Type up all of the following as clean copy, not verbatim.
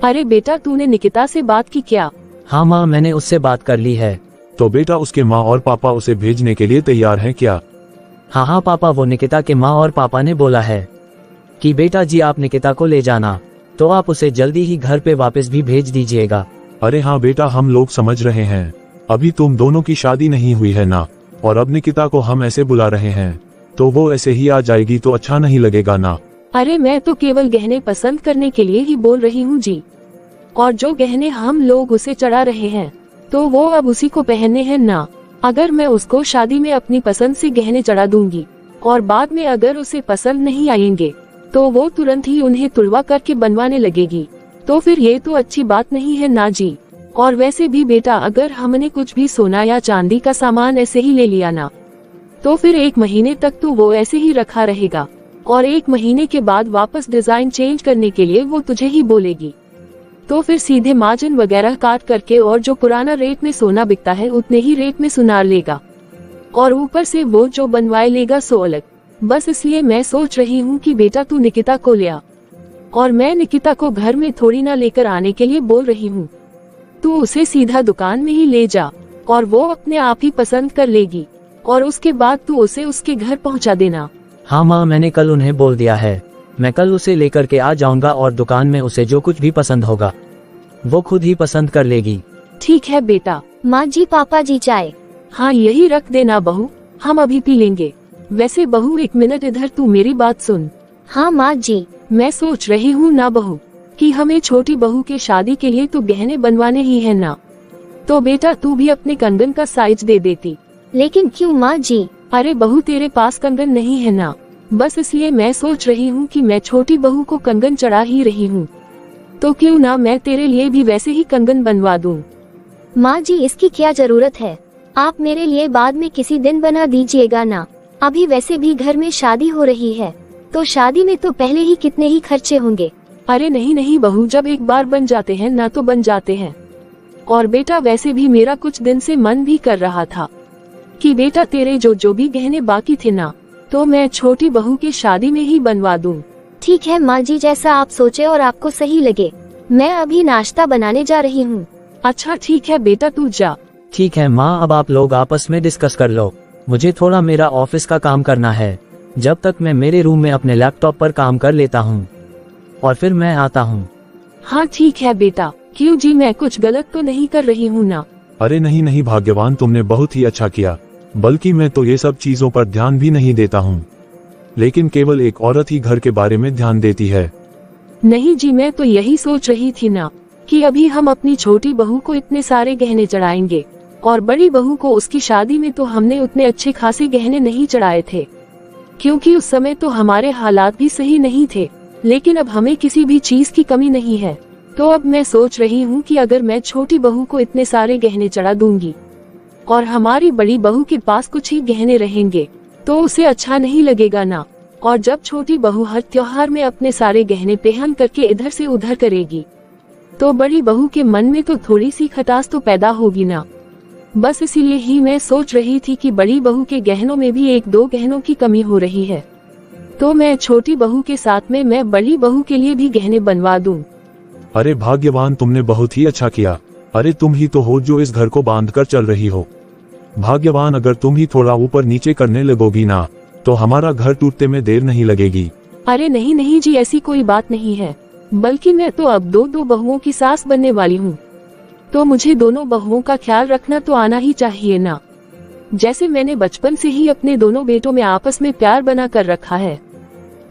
अरे बेटा, तूने निकिता से बात की क्या? हाँ माँ, मैंने उससे बात कर ली है। तो बेटा उसके माँ और पापा उसे भेजने के लिए तैयार हैं क्या? हाँ पापा, वो निकिता के माँ और पापा ने बोला है कि बेटा जी आप निकिता को ले जाना, तो आप उसे जल्दी ही घर पे वापस भी भेज दीजिएगा। अरे हाँ बेटा, हम लोग समझ रहे हैं, अभी तुम दोनों की शादी नहीं हुई है ना, और अब निकिता को हम ऐसे बुला रहे हैं तो वो ऐसे ही आ जाएगी तो अच्छा नहीं लगेगा ना। अरे मैं तो केवल गहने पसंद करने के लिए ही बोल रही हूँ जी, और जो गहने हम लोग उसे चढ़ा रहे हैं तो वो अब उसी को पहनने हैं ना। अगर मैं उसको शादी में अपनी पसंद से गहने चढ़ा दूंगी और बाद में अगर उसे पसंद नहीं आएंगे तो वो तुरंत ही उन्हें तुड़वा करके बनवाने लगेगी, तो फिर ये तो अच्छी बात नहीं है ना जी। और वैसे भी बेटा, अगर हमने कुछ भी सोना या चांदी का सामान ऐसे ही ले लिया ना, तो फिर 1 महीने तक तो वो ऐसे ही रखा रहेगा, और 1 महीने के बाद वापस डिजाइन चेंज करने के लिए वो तुझे ही बोलेगी। तो फिर सीधे मार्जिन वगैरह काट करके और जो पुराना रेट में सोना बिकता है उतने ही रेट में सुनार लेगा, और ऊपर से वो जो बनवाए लेगा सो अलग। बस इसलिए मैं सोच रही हूँ कि बेटा तू निकिता को ले आ, और मैं निकिता को घर में थोड़ी ना लेकर आने के लिए बोल रही हूँ। तू उसे सीधा दुकान में ही ले जा और वो अपने आप ही पसंद कर लेगी, और उसके बाद तू उसे उसके घर पहुँचा देना। हाँ माँ, मैंने कल उन्हें बोल दिया है, मैं कल उसे लेकर के आ जाऊंगा और दुकान में उसे जो कुछ भी पसंद होगा वो खुद ही पसंद कर लेगी। ठीक है बेटा। माँ जी, पापा जी चाय। हाँ यही रख देना बहू, हम अभी पी लेंगे। वैसे बहू 1 मिनट इधर, तू मेरी बात सुन। हाँ माँ जी। मैं सोच रही हूँ ना बहू कि हमें छोटी बहू के शादी के लिए तो गहने बनवाने ही है ना, तो बेटा तू भी अपने कंगन का साइज दे देती। लेकिन क्यों माँ जी? अरे बहू, तेरे पास कंगन नहीं है ना, बस इसलिए मैं सोच रही हूँ कि मैं छोटी बहू को कंगन चढ़ा ही रही हूँ, तो क्यों ना मैं तेरे लिए भी वैसे ही कंगन बनवा दूँ। माँ जी, इसकी क्या जरूरत है, आप मेरे लिए बाद में किसी दिन बना दीजिएगा ना। अभी वैसे भी घर में शादी हो रही है, तो शादी में तो पहले ही कितने ही खर्चे होंगे। अरे नहीं नहीं बहू, जब एक बार बन जाते हैं ना तो बन जाते हैं। और बेटा वैसे भी मेरा कुछ दिन से मन भी कर रहा था कि बेटा तेरे जो भी गहने बाकी थे ना, तो मैं छोटी बहू की शादी में ही बनवा दूं। ठीक है माँ जी, जैसा आप सोचे और आपको सही लगे। मैं अभी नाश्ता बनाने जा रही हूँ। अच्छा ठीक है बेटा, तू जा। ठीक है माँ, अब आप लोग आपस में डिस्कस कर लो, मुझे थोड़ा मेरा ऑफिस का काम करना है। जब तक मैं मेरे रूम में अपने लैपटॉप पर काम कर लेता हूँ और फिर मैं आता हूँ। हाँ ठीक है बेटा। क्यों जी, मैं कुछ गलत तो नहीं कर रही हूँ ना? अरे नहीं नहीं भाग्यवान, तुमने बहुत ही अच्छा किया, बल्कि मैं तो ये सब चीजों पर ध्यान भी नहीं देता हूँ, लेकिन केवल एक औरत ही घर के बारे में ध्यान देती है। नहीं जी, मैं तो यही सोच रही थी ना कि अभी हम अपनी छोटी बहू को इतने सारे गहने चढ़ाएंगे, और बड़ी बहू को उसकी शादी में तो हमने उतने अच्छे खासे गहने नहीं चढ़ाए थे, क्योंकि उस समय तो हमारे हालात भी सही नहीं थे। लेकिन अब हमें किसी भी चीज की कमी नहीं है, तो अब मैं सोच रही हूँ कि अगर मैं छोटी बहू को इतने सारे गहने चढ़ा दूंगी और हमारी बड़ी बहू के पास कुछ ही गहने रहेंगे तो उसे अच्छा नहीं लगेगा ना। और जब छोटी बहू हर त्योहार में अपने सारे गहने पहन करके इधर से उधर करेगी तो बड़ी बहू के मन में तो थोड़ी सी खटास तो पैदा होगी ना। बस इसीलिए ही मैं सोच रही थी कि बड़ी बहू के गहनों में भी 1-2 गहनों की कमी हो रही है, तो मैं छोटी बहू के साथ में मैं बड़ी बहू के लिए भी गहने बनवा दूं। अरे भाग्यवान, तुमने बहुत ही अच्छा किया। अरे तुम ही तो हो जो इस घर को बांध कर चल रही हो। भाग्यवान, अगर तुम ही थोड़ा ऊपर नीचे करने लगोगी ना तो हमारा घर टूटने में देर नहीं लगेगी। अरे नहीं नहीं जी, ऐसी कोई बात नहीं है, बल्कि मैं तो अब 2 बहुओं की सास बनने वाली हूँ, तो मुझे दोनों बहुओं का ख्याल रखना तो आना ही चाहिए ना। जैसे मैंने बचपन से ही अपने दोनों बेटों में आपस में प्यार बना कर रखा है,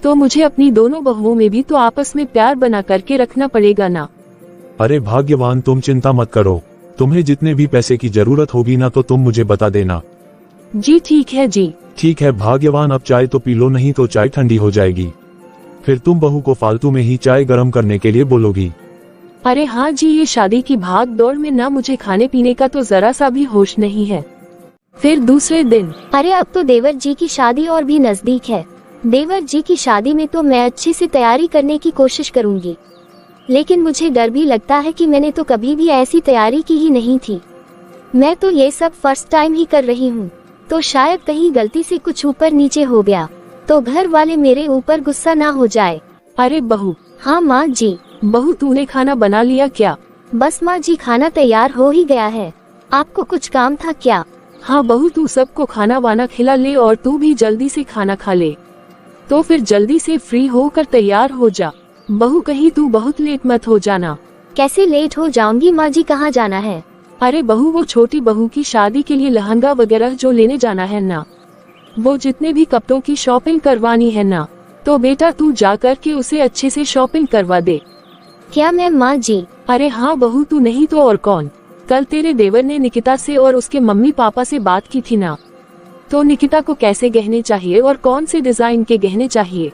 तो मुझे अपनी दोनों बहुओं में भी तो आपस में प्यार बना करके रखना पड़ेगा ना। अरे भाग्यवान, तुम चिंता मत करो, तुम्हें जितने भी पैसे की जरूरत होगी ना तो तुम मुझे बता देना। जी ठीक है जी। ठीक है भाग्यवान, अब चाय तो पी लो, नहीं तो चाय ठंडी हो जाएगी, फिर तुम बहू को फालतू में ही चाय गर्म करने के लिए बोलोगी। अरे हाँ जी, ये शादी की भाग दौड़ में ना मुझे खाने पीने का तो जरा सा भी होश नहीं है। फिर दूसरे दिन, अरे अब तो देवर जी की शादी और भी नजदीक है। देवर जी की शादी में तो मैं अच्छे से तैयारी करने की कोशिश करूंगी, लेकिन मुझे डर भी लगता है कि मैंने तो कभी भी ऐसी तैयारी की ही नहीं थी। मैं तो ये सब फर्स्ट टाइम ही कर रही हूँ, तो शायद कहीं गलती से कुछ ऊपर नीचे हो गया तो घर वाले मेरे ऊपर गुस्सा ना हो जाए। अरे बहू। हाँ माँ जी। बहू तूने खाना बना लिया क्या? बस माँ जी, खाना तैयार हो ही गया है। आपको कुछ काम था क्या? हाँ बहू, तू सबको खाना वाना खिला ले और तू भी जल्दी से खाना खा ले। तो फिर जल्दी से फ्री होकर तैयार हो जा। बहू कहीं तू बहुत लेट मत हो जाना। कैसे लेट हो जाऊंगी माँ जी, कहाँ जाना है? अरे बहू, वो छोटी बहू की शादी के लिए लहंगा वगैरह जो लेने जाना है ना, वो जितने भी कपड़ों की शॉपिंग करवानी है ना, तो बेटा तू जा कर के उसे अच्छे से शॉपिंग करवा दे। क्या मैम? माँ जी। अरे हाँ बहू, तू नहीं तो और कौन। कल तेरे देवर ने निकिता से और उसके मम्मी पापा से बात की थी ना, तो निकिता को कैसे गहने चाहिए और कौन से डिजाइन के गहने चाहिए,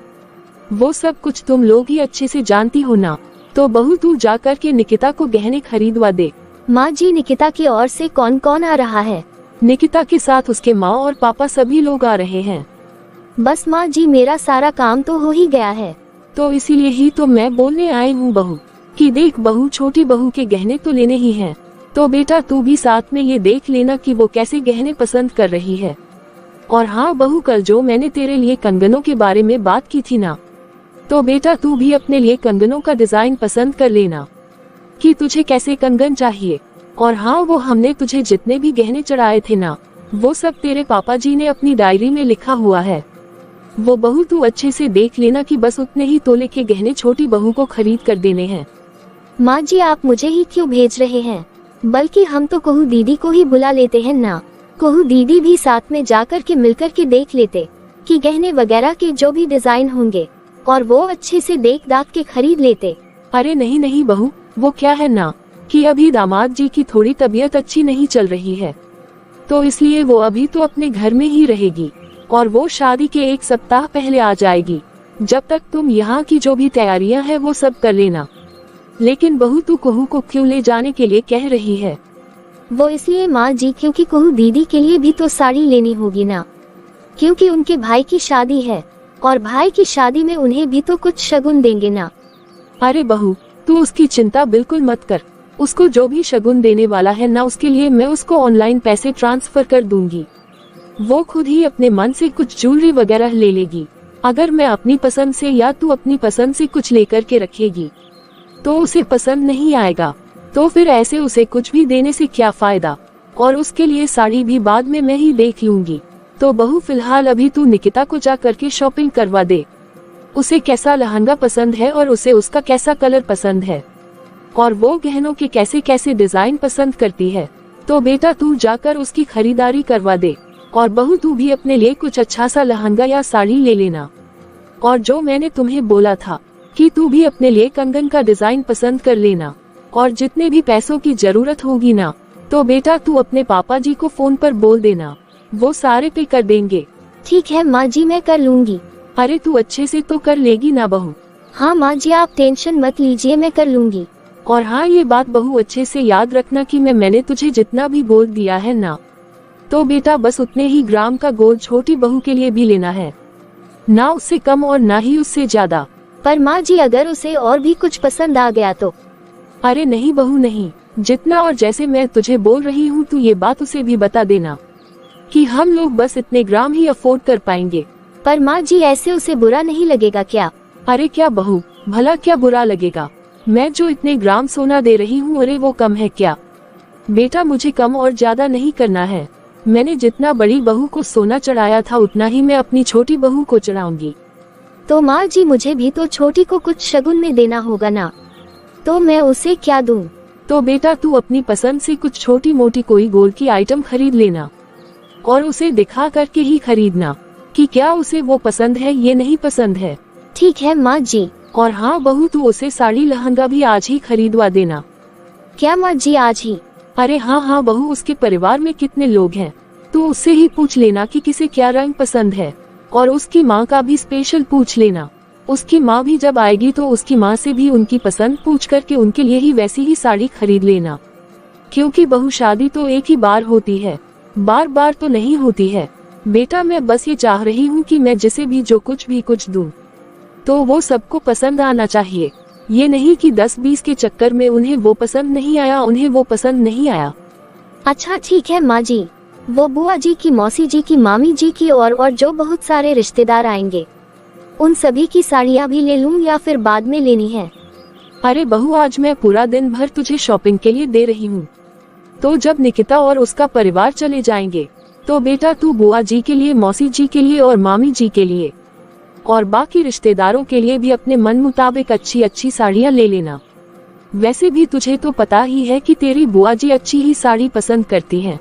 वो सब कुछ तुम लोग ही अच्छे से जानती हो ना। तो बहू तू जा कर के निकिता को गहने खरीदवा दे। माँ जी, निकिता की ओर से कौन कौन आ रहा है? निकिता के साथ उसके माँ और पापा सभी लोग आ रहे हैं। बस माँ जी, मेरा सारा काम तो हो ही गया है। तो इसीलिए ही तो मैं बोलने आई हूँ बहू कि देख बहू, छोटी बहू के गहने तो लेने ही हैं, तो बेटा तू भी साथ में ये देख लेना कि वो कैसे गहने पसंद कर रही है। और हाँ बहू, कल जो मैंने तेरे लिए कंगनों के बारे में बात की थी ना, तो बेटा तू भी अपने लिए कंगनों का डिजाइन पसंद कर लेना कि तुझे कैसे कंगन चाहिए। और हाँ, वो हमने तुझे जितने भी गहने चढ़ाए थे ना, वो सब तेरे पापा जी ने अपनी डायरी में लिखा हुआ है। वो बहू तू अच्छे से देख लेना कि बस उतने ही तोले के गहने छोटी बहू को खरीद कर देने हैं। माँ जी, आप मुझे ही क्यों भेज रहे हैं? बल्कि हम तो कहू दीदी को ही बुला लेते हैं ना। कहू दीदी भी साथ में जाकर के मिलकर के देख लेते कि गहने वगैरह के जो भी डिजाइन होंगे, और वो अच्छे से देख दाख के खरीद लेते। अरे नहीं नहीं बहू, वो क्या है ना कि अभी दामाद जी की थोड़ी तबीयत अच्छी नहीं चल रही है, तो इसलिए वो अभी तो अपने घर में ही रहेगी और वो शादी के 1 सप्ताह पहले आ जाएगी। जब तक तुम यहाँ की जो भी तैयारियां हैं वो सब कर लेना। लेकिन बहू तू कहू को क्यों ले जाने के लिए कह रही है? वो इसलिए माँ जी, क्योंकि कहू दीदी के लिए भी तो साड़ी लेनी होगी ना, क्योंकि उनके भाई की शादी है और भाई की शादी में उन्हें भी तो कुछ शगुन देंगे ना। अरे बहू, तू उसकी चिंता बिल्कुल मत कर। उसको जो भी शगुन देने वाला है ना, उसके लिए मैं उसको ऑनलाइन पैसे ट्रांसफर कर दूंगी। वो खुद ही अपने मन से कुछ ज्वेलरी वगैरह ले लेगी। अगर मैं अपनी पसंद से या तू अपनी पसंद से कुछ लेकर के रखेगी तो उसे पसंद नहीं आएगा, तो फिर ऐसे उसे कुछ भी देने से क्या फायदा। और उसके लिए साड़ी भी बाद में मैं ही देख लूंगी। तो बहू फिलहाल अभी तू निकिता को जा करके शॉपिंग करवा दे। उसे कैसा लहंगा पसंद है और उसे उसका कैसा कलर पसंद है और वो गहनों के कैसे कैसे डिजाइन पसंद करती है, तो बेटा तू जाकर उसकी खरीदारी करवा दे। और बहू तू भी अपने लिए कुछ अच्छा सा लहंगा या साड़ी ले लेना। और जो मैंने तुम्हें बोला था कि तू भी अपने लिए कंगन का डिजाइन पसंद कर लेना। और जितने भी पैसों की जरूरत होगी ना, तो बेटा तू अपने पापा जी को फोन पर बोल देना, वो सारे पे कर देंगे। ठीक है माँ जी, मैं कर लूंगी। अरे तू अच्छे से तो कर लेगी ना बहू? हाँ माँ जी, आप टेंशन मत लीजिए, मैं कर लूंगी। और हाँ, ये बात बहू अच्छे से याद रखना कि मैंने तुझे जितना भी बोल दिया है ना, तो बेटा बस उतने ही ग्राम का गोल्ड छोटी बहू के लिए भी लेना है, ना उससे कम और ना ही उससे ज्यादा। पर माँ जी, अगर उसे और भी कुछ पसंद आ गया तो? अरे नहीं बहू नहीं, जितना और जैसे मैं तुझे बोल रही हूँ तू ये बात उसे भी बता देना कि हम लोग बस इतने ग्राम ही अफोर्ड कर पाएंगे। पर माँ जी, ऐसे उसे बुरा नहीं लगेगा क्या? अरे क्या बहू, भला क्या बुरा लगेगा? मैं जो इतने ग्राम सोना दे रही हूँ, अरे वो कम है क्या? बेटा मुझे कम और ज्यादा नहीं करना है। मैंने जितना बड़ी बहू को सोना चढ़ाया था उतना ही मैं अपनी छोटी बहू को चढ़ाऊंगी। तो माँ जी, मुझे भी तो छोटी को कुछ शगुन में देना होगा ना, तो मैं उसे क्या दूं? तो बेटा तू अपनी पसंद से कुछ छोटी मोटी कोई गोल्ड की आइटम खरीद लेना और उसे दिखा करके ही खरीदना कि क्या उसे वो पसंद है ये नहीं पसंद है। ठीक है माँ जी। और हाँ बहू, तू उसे साड़ी लहंगा भी आज ही खरीदवा देना। क्या माँ जी, आज ही? अरे हाँ बहू, उसके परिवार में कितने लोग हैं, तू उससे ही पूछ लेना कि किसे क्या रंग पसंद है। और उसकी माँ का भी स्पेशल पूछ लेना। उसकी माँ भी जब आएगी तो उसकी माँ से भी उनकी पसंद पूछ करके उनके लिए ही वैसी ही साड़ी खरीद लेना, क्योंकि बहू शादी तो एक ही बार होती है, बार बार तो नहीं होती है। बेटा मैं बस ये चाह रही हूँ कि मैं जिसे भी जो कुछ भी कुछ दूं तो वो सबको पसंद आना चाहिए। ये नहीं कि 10-20 के चक्कर में उन्हें वो पसंद नहीं आया, उन्हें वो पसंद नहीं आया। अच्छा ठीक है माँ जी, वो बुआ जी की, मौसी जी की, मामी जी की और जो बहुत सारे रिश्तेदार आएंगे उन सभी की साड़ियाँ भी ले लूं या फिर बाद में लेनी है? अरे बहू, आज मैं पूरा दिन भर तुझे शॉपिंग के लिए दे रही हूँ। तो जब निकिता और उसका परिवार चले जाएंगे तो बेटा तू बुआ जी के लिए, मौसी जी के लिए और मामी जी के लिए और बाकी रिश्तेदारों के लिए भी अपने मन मुताबिक अच्छी अच्छी साड़ियाँ ले लेना। वैसे भी तुझे तो पता ही है कि तेरी बुआ जी अच्छी ही साड़ी पसंद करती हैं।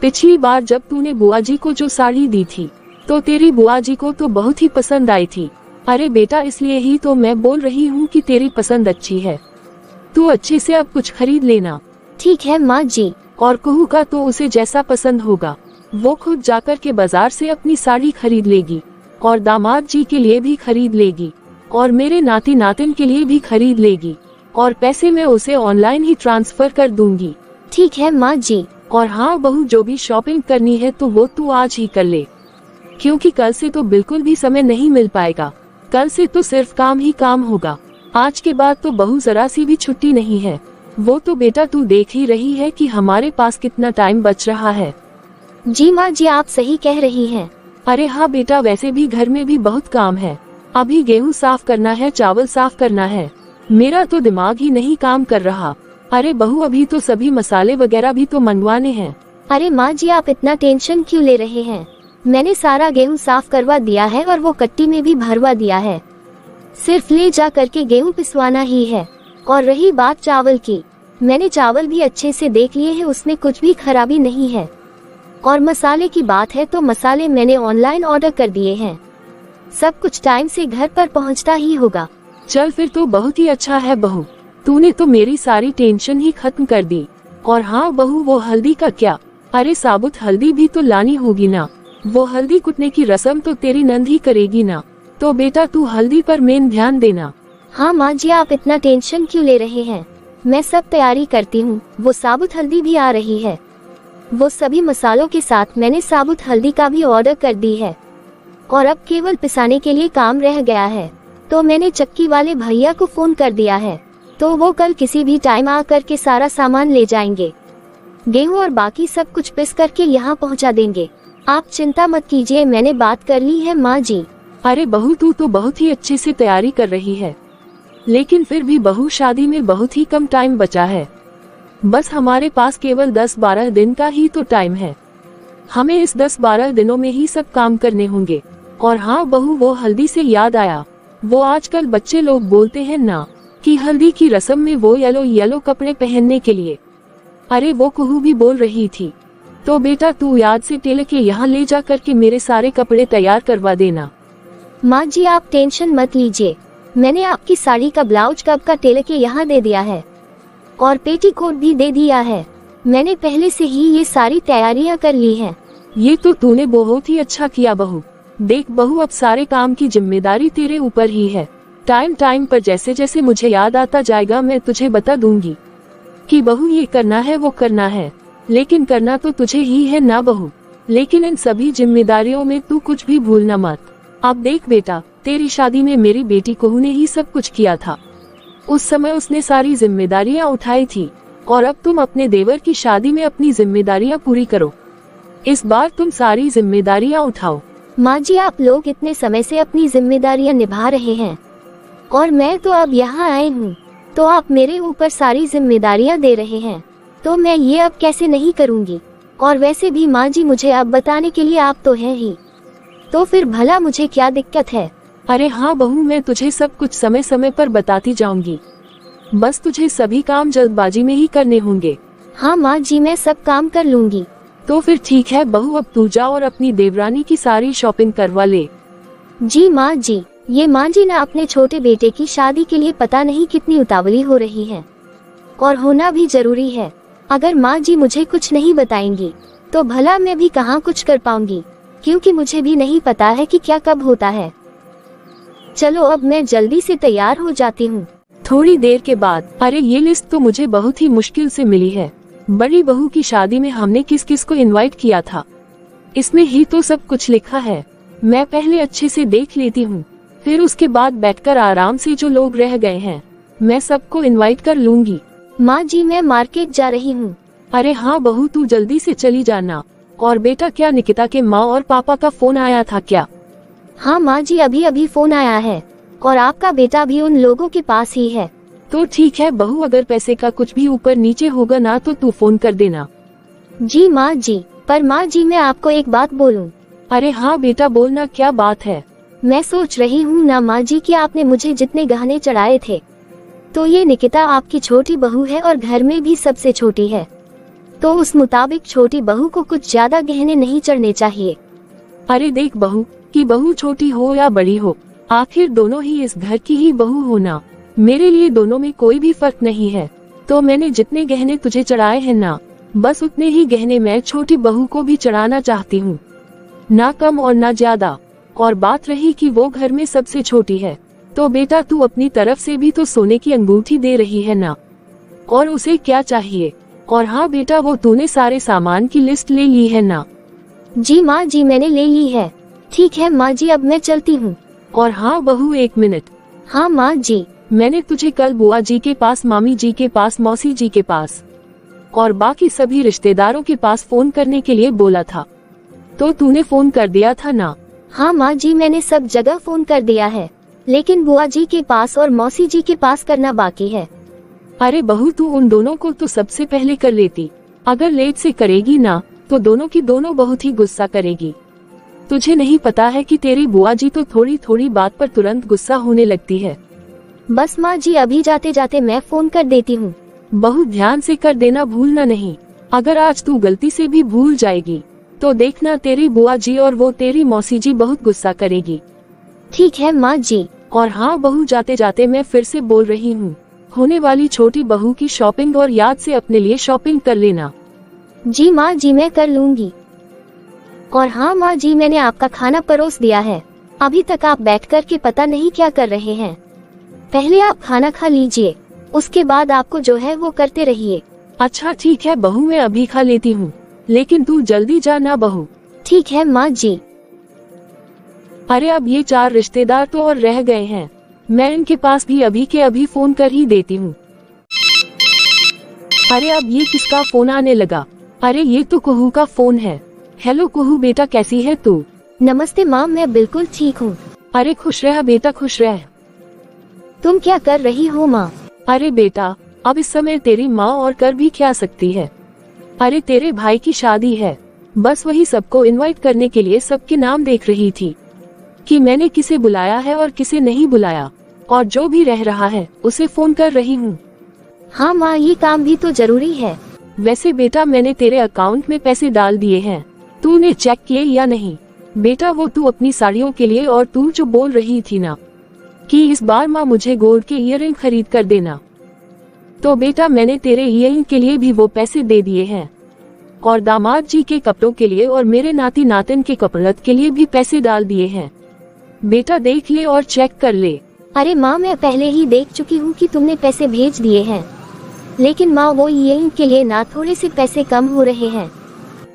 पिछली बार जब तूने बुआ जी को जो साड़ी दी थी तो तेरी बुआ जी को तो बहुत ही पसंद आई थी। अरे बेटा, इसलिए ही तो मैं बोल रही हूँ कि तेरी पसंद अच्छी है, तू अच्छे से अब कुछ खरीद लेना। ठीक है माँ जी। और कहू का तो उसे जैसा पसंद होगा वो खुद जाकर के बाजार से अपनी साड़ी खरीद लेगी और दामाद जी के लिए भी खरीद लेगी और मेरे नाती नातिन के लिए भी खरीद लेगी और पैसे मैं उसे ऑनलाइन ही ट्रांसफर कर दूंगी। ठीक है माँ जी। और हाँ बहू, जो भी शॉपिंग करनी है तो वो तू आज ही कर ले, क्योंकि कल से तो बिल्कुल भी समय नहीं मिल पाएगा। कल से तो सिर्फ काम ही काम होगा। आज के बाद तो बहू जरा सी भी छुट्टी नहीं है। वो तो बेटा तू देख ही रही है कि हमारे पास कितना टाइम बच रहा है। जी माँ जी, आप सही कह रही हैं। अरे हाँ बेटा, वैसे भी घर में भी बहुत काम है। अभी गेहूँ साफ करना है, चावल साफ करना है, मेरा तो दिमाग ही नहीं काम कर रहा। अरे बहू, अभी तो सभी मसाले वगैरह भी तो मंगवाने हैं। अरे माँ जी, आप इतना टेंशन क्यों ले रहे हैं? मैंने सारा गेहूँ साफ करवा दिया है और वो कट्टी में भी भरवा दिया है। सिर्फ ले जा करके गेहूँ पिसवाना ही है। और रही बात चावल की, मैंने चावल भी अच्छे से देख लिए हैं, उसमें कुछ भी खराबी नहीं है। और मसाले की बात है तो मसाले मैंने ऑनलाइन ऑर्डर कर दिए हैं। सब कुछ टाइम से घर पर पहुंचता ही होगा। चल फिर तो बहुत ही अच्छा है बहू, तूने तो मेरी सारी टेंशन ही खत्म कर दी। और हाँ बहू, वो हल्दी का क्या? अरे साबुत हल्दी भी तो लानी होगी ना। वो हल्दी कुटने की रस्म तो तेरी नंद ही करेगी ना, तो बेटा तू हल्दी पर मेन ध्यान देना। हाँ माँ जी, आप इतना टेंशन क्यों ले रहे हैं? मैं सब तैयारी करती हूँ। वो साबुत हल्दी भी आ रही है। वो सभी मसालों के साथ मैंने साबुत हल्दी का भी ऑर्डर कर दी है और अब केवल पिसाने के लिए काम रह गया है। तो मैंने चक्की वाले भैया को फोन कर दिया है, तो वो कल किसी भी टाइम आकर के सारा सामान ले जाएंगे। गेहूं और बाकी सब कुछ पिस करके यहाँ पहुँचा देंगे। आप चिंता मत कीजिए, मैंने बात कर ली है माँ जी। अरे बहू, तू तो बहुत ही अच्छे से तैयारी कर रही है, लेकिन फिर भी बहू, शादी में बहुत ही कम टाइम बचा है। बस हमारे पास केवल 10-12 दिन का ही तो टाइम है। हमें इस 10-12 दिनों में ही सब काम करने होंगे। और हाँ बहू, वो हल्दी से याद आया, वो आजकल बच्चे लोग बोलते हैं ना कि हल्दी की रस्म में वो येलो कपड़े पहनने के लिए। अरे वो कुहू भी बोल रही थी। तो बेटा तू याद से टेलर के यहाँ ले जा करके मेरे सारे कपड़े तैयार करवा देना। माँ जी, आप टेंशन मत लीजिए, मैंने आपकी साड़ी का ब्लाउज कब का टेलर के यहाँ दे दिया है और पेटीकोट भी दे दिया है। मैंने पहले से ही ये सारी तैयारियां कर ली हैं। ये तो तूने बहुत ही अच्छा किया बहू। देख बहू, अब सारे काम की जिम्मेदारी तेरे ऊपर ही है। टाइम टाइम पर जैसे जैसे मुझे याद आता जाएगा मैं तुझे बता दूंगी कि बहू ये करना है वो करना है, लेकिन करना तो तुझे ही है ना बहू। लेकिन इन सभी जिम्मेदारियों में तू कुछ भी भूलना मत। अब देख बेटा, तेरी शादी में मेरी बेटी कहू ने ही सब कुछ किया था। उस समय उसने सारी जिम्मेदारियां उठाई थी और अब तुम अपने देवर की शादी में अपनी जिम्मेदारियां पूरी करो। इस बार तुम सारी जिम्मेदारियां उठाओ। माँ जी, आप लोग इतने समय से अपनी जिम्मेदारियां निभा रहे हैं और मैं तो अब यहाँ आई हूँ, तो आप मेरे ऊपर सारी जिम्मेदारियां दे रहे हैं, तो मैं ये अब कैसे नहीं करूँगी। और वैसे भी माँ जी, मुझे अब बताने के लिए आप तो हैं ही, तो फिर भला मुझे क्या दिक्कत है। अरे हाँ बहू, मैं तुझे सब कुछ समय समय पर बताती जाऊंगी, बस तुझे सभी काम जल्दबाजी में ही करने होंगे। हाँ माँ जी, मैं सब काम कर लूंगी। तो फिर ठीक है बहू, अब तू जा और अपनी देवरानी की सारी शॉपिंग करवा ले। जी माँ जी। ये माँ जी ना अपने छोटे बेटे की शादी के लिए पता नहीं कितनी उतावली हो रही है, और होना भी जरूरी है। अगर माँ जी मुझे कुछ नहीं बताएंगी तो भला मैं भी कहाँ कुछ कर पाऊंगी, क्योंकि मुझे भी नहीं पता है कि क्या कब होता है। चलो अब मैं जल्दी से तैयार हो जाती हूँ। थोड़ी देर के बाद, अरे ये लिस्ट तो मुझे बहुत ही मुश्किल से मिली है। बड़ी बहू की शादी में हमने किस किस को इनवाइट किया था, इसमें ही तो सब कुछ लिखा है। मैं पहले अच्छे से देख लेती हूँ, फिर उसके बाद बैठकर आराम से जो लोग रह गए हैं मैं सबको इनवाइट कर लूंगी। माँ जी, मैं मार्केट जा रही हूँ। अरे हाँ बहू, तू जल्दी से चली जाना। और बेटा, क्या निकिता के माँ और पापा का फोन आया था क्या? हाँ माँ जी, अभी अभी फोन आया है और आपका बेटा भी उन लोगों के पास ही है। तो ठीक है बहू, अगर पैसे का कुछ भी ऊपर नीचे होगा ना तो तू फोन कर देना। जी माँ जी, पर माँ जी मैं आपको एक बात बोलूं। अरे हाँ बेटा बोलना, क्या बात है? मैं सोच रही हूँ ना माँ जी कि आपने मुझे जितने गहने चढ़ाए थे, तो ये निकिता आपकी छोटी बहू है और घर में भी सबसे छोटी है, तो उस मुताबिक छोटी बहू को कुछ ज्यादा गहने नहीं चढ़ने चाहिए। अरे देख बहू, कि बहू छोटी हो या बड़ी हो, आखिर दोनों ही इस घर की ही बहू हो ना। मेरे लिए दोनों में कोई भी फर्क नहीं है। तो मैंने जितने गहने तुझे चढ़ाए हैं ना, बस उतने ही गहने मैं छोटी बहू को भी चढ़ाना चाहती हूँ, ना कम और ना ज्यादा। और बात रही कि वो घर में सबसे छोटी है, तो बेटा तू अपनी तरफ से भी तो सोने की अंगूठी दे रही है ना, और उसे क्या चाहिए? और हाँ बेटा, वो तूने सारे सामान की लिस्ट ले ली है ना? जी माँ जी मैंने ले ली है। ठीक है माँ जी, अब मैं चलती हूँ। और हाँ बहू, एक मिनट। हाँ माँ जी। मैंने तुझे कल बुआ जी के पास, मामी जी के पास, मौसी जी के पास और बाकी सभी रिश्तेदारों के पास फोन करने के लिए बोला था, तो तूने फोन कर दिया था ना? हाँ माँ जी, मैंने सब जगह फोन कर दिया है, लेकिन बुआ जी के पास और मौसी जी के पास करना बाकी है। अरे बहू, तू उन दोनों को तो सबसे पहले कर लेती। अगर लेट से करेगी ना तो दोनों की दोनों बहुत ही गुस्सा करेगी। तुझे नहीं पता है कि तेरी बुआ जी तो थोड़ी थोड़ी बात पर तुरंत गुस्सा होने लगती है। बस माँ जी, अभी जाते जाते मैं फोन कर देती हूँ। बहू ध्यान से कर देना, भूलना नहीं। अगर आज तू गलती से भी भूल जाएगी तो देखना तेरी बुआ जी और वो तेरी मौसी जी बहुत गुस्सा करेगी। ठीक है माँ जी। और हाँ बहू, जाते जाते मैं फिर से बोल रही हूँ, होने वाली छोटी बहू की शॉपिंग और याद से अपने लिए शॉपिंग कर लेना। जी माँ जी, मैं कर लूँगी। और हाँ माँ जी, मैंने आपका खाना परोस दिया है। अभी तक आप बैठ कर के पता नहीं क्या कर रहे हैं। पहले आप खाना खा लीजिए, उसके बाद आपको जो है वो करते रहिए। अच्छा ठीक है बहू, मैं अभी खा लेती हूँ, लेकिन तू जल्दी जा ना बहू। ठीक है माँ जी। अरे अब ये 4 रिश्तेदार तो और रह गए हैं, मैं इनके पास भी अभी के अभी फोन कर ही देती हूँ। अरे अब ये किसका फोन आने लगा? अरे ये तो कुहू का फोन है। हेलो कुहू बेटा, कैसी है तू? नमस्ते माँ, मैं बिल्कुल ठीक हूँ। अरे खुश रह बेटा, खुश रह। तुम क्या कर रही हो माँ? अरे बेटा, अब इस समय तेरी माँ और कर भी क्या सकती है। अरे तेरे भाई की शादी है, बस वही सबको इनवाइट करने के लिए सबके नाम देख रही थी कि मैंने किसे बुलाया है और किसे नहीं बुलाया, और जो भी रह रहा है उसे फोन कर रही हूँ। हाँ माँ, ये काम भी तो जरूरी है। वैसे बेटा, मैंने तेरे अकाउंट में पैसे डाल दिए हैं, तूने चेक किए या नहीं? बेटा वो तू अपनी साड़ियों के लिए, और तू जो बोल रही थी ना कि इस बार माँ मुझे गोल्ड के ईयरिंग खरीद कर देना, तो बेटा मैंने तेरे ईयरिंग के लिए भी वो पैसे दे दिए हैं, और दामाद जी के कपड़ों के लिए और मेरे नाती नातिन के कपड़े के लिए भी पैसे डाल दिए हैं। बेटा देख ले और चेक कर ले। अरे माँ, मैं पहले ही देख चुकी हूँ कि तुमने पैसे भेज दिए हैं, लेकिन माँ वो ईयरिंग के लिए ना थोड़े से पैसे कम हो रहे हैं।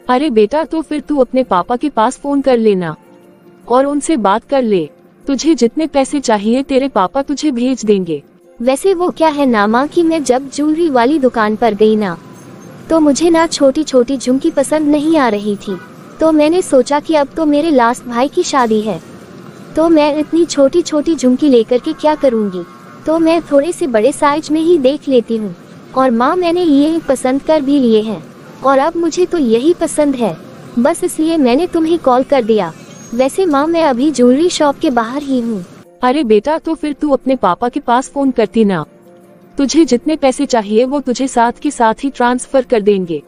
अरे बेटा, तो फिर तू अपने पापा के पास फोन कर लेना और उनसे बात कर ले। तुझे जितने पैसे चाहिए तेरे पापा तुझे भेज देंगे। वैसे वो क्या है ना माँ, कि मैं जब ज्वेलरी वाली दुकान पर गई ना, तो मुझे ना छोटी छोटी झुमकी पसंद नहीं आ रही थी, तो मैंने सोचा कि अब तो मेरे लास्ट भाई की शादी है, तो मैं इतनी छोटी छोटी झुमकी लेकर के क्या करूँगी, तो मैं थोड़े से बड़े साइज में ही देख लेती हूँ। और माँ मैंने ये पसंद कर भी लिए हैं, और अब मुझे तो यही पसंद है, बस इसलिए मैंने तुम्हें कॉल कर दिया। वैसे माँ, मैं अभी ज्वेलरी शॉप के बाहर ही हूँ। अरे बेटा, तो फिर तू अपने पापा के पास फोन करती ना, तुझे जितने पैसे चाहिए वो तुझे साथ के साथ ही ट्रांसफर कर देंगे।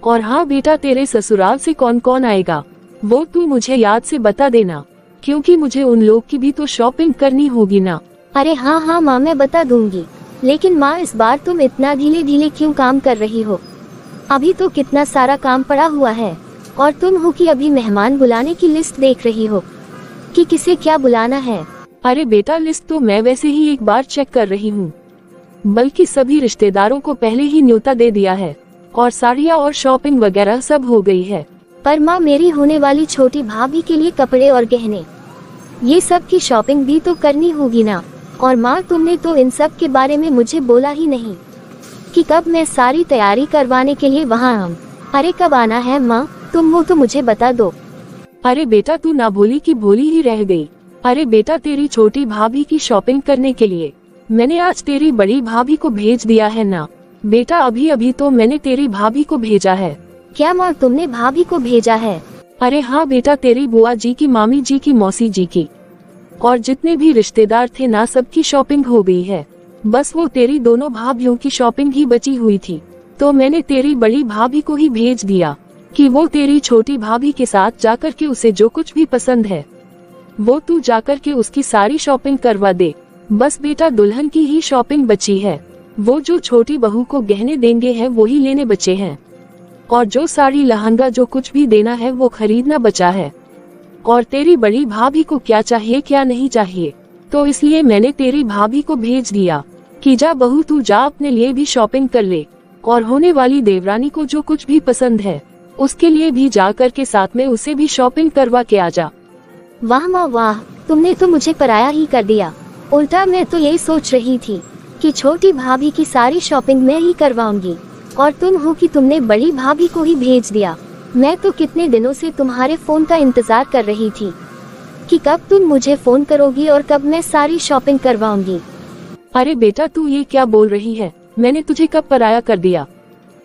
और हाँ बेटा, तेरे ससुराल से कौन कौन आएगा वो तू मुझे याद से बता देना, क्योंकि मुझे उन लोग की भी तो शॉपिंग करनी होगी ना। अरे हाँ हाँ माँ, मैं बता दूंगी, लेकिन माँ इस बार तुम इतना धीरे धीरे क्यों काम कर रही हो? अभी तो कितना सारा काम पड़ा हुआ है, और तुम हो कि अभी मेहमान बुलाने की लिस्ट देख रही हो कि किसे क्या बुलाना है। अरे बेटा, लिस्ट तो मैं वैसे ही एक बार चेक कर रही हूँ, बल्कि सभी रिश्तेदारों को पहले ही न्योता दे दिया है, और साड़ियाँ और शॉपिंग वगैरह सब हो गई है। पर माँ, मेरी होने वाली छोटी भाभी के लिए कपड़े और गहने, ये सब की शॉपिंग भी तो करनी होगी ना। और माँ, तुमने तो इन सब के बारे में मुझे बोला ही नहीं कि कब मैं सारी तैयारी करवाने के लिए वहाँ आऊँ। अरे कब आना है माँ, तुम वो तो मुझे बता दो। अरे बेटा, तू ना भोली की भोली ही रह गई। अरे बेटा, तेरी छोटी भाभी की शॉपिंग करने के लिए मैंने आज तेरी बड़ी भाभी को भेज दिया है ना बेटा, अभी अभी तो मैंने तेरी भाभी को भेजा है। क्या माँ, तुमने भाभी को भेजा है? अरे हाँ बेटा, तेरी बुआ जी की, मामी जी की, मौसी जी की और जितने भी रिश्तेदार थे ना, सबकी शॉपिंग हो गई है। बस वो तेरी दोनों भाभियों की शॉपिंग ही बची हुई थी, तो मैंने तेरी बड़ी भाभी को ही भेज दिया कि वो तेरी छोटी भाभी के साथ जाकर के उसे जो कुछ भी पसंद है वो तू जाकर के उसकी सारी शॉपिंग करवा दे। बस बेटा, दुल्हन की ही शॉपिंग बची है, वो जो छोटी बहू को गहने देंगे हैं वो ही लेने बचे हैं, और जो साड़ी लहंगा जो कुछ भी देना है वो खरीदना बचा है। और तेरी बड़ी भाभी को क्या चाहिए क्या नहीं चाहिए, तो इसलिए मैंने तेरी भाभी को भेज दिया कि जा बहू, तू जा अपने लिए भी शॉपिंग कर ले, और होने वाली देवरानी को जो कुछ भी पसंद है उसके लिए भी जा कर के साथ में उसे भी शॉपिंग करवा के आ जा। वाह माँ वाह, तुमने तो मुझे पराया ही कर दिया। उल्टा मैं तो यही सोच रही थी कि छोटी भाभी की सारी शॉपिंग मैं ही करवाऊंगी, और तुम हो कि तुमने बड़ी भाभी को ही भेज दिया। मैं तो कितने दिनों से तुम्हारे फोन का इंतजार कर रही थी कि कब तुम मुझे फोन करोगी और कब मैं सारी शॉपिंग करवाऊंगी। अरे बेटा, तू ये क्या बोल रही है, मैंने तुझे कब पराया कर दिया?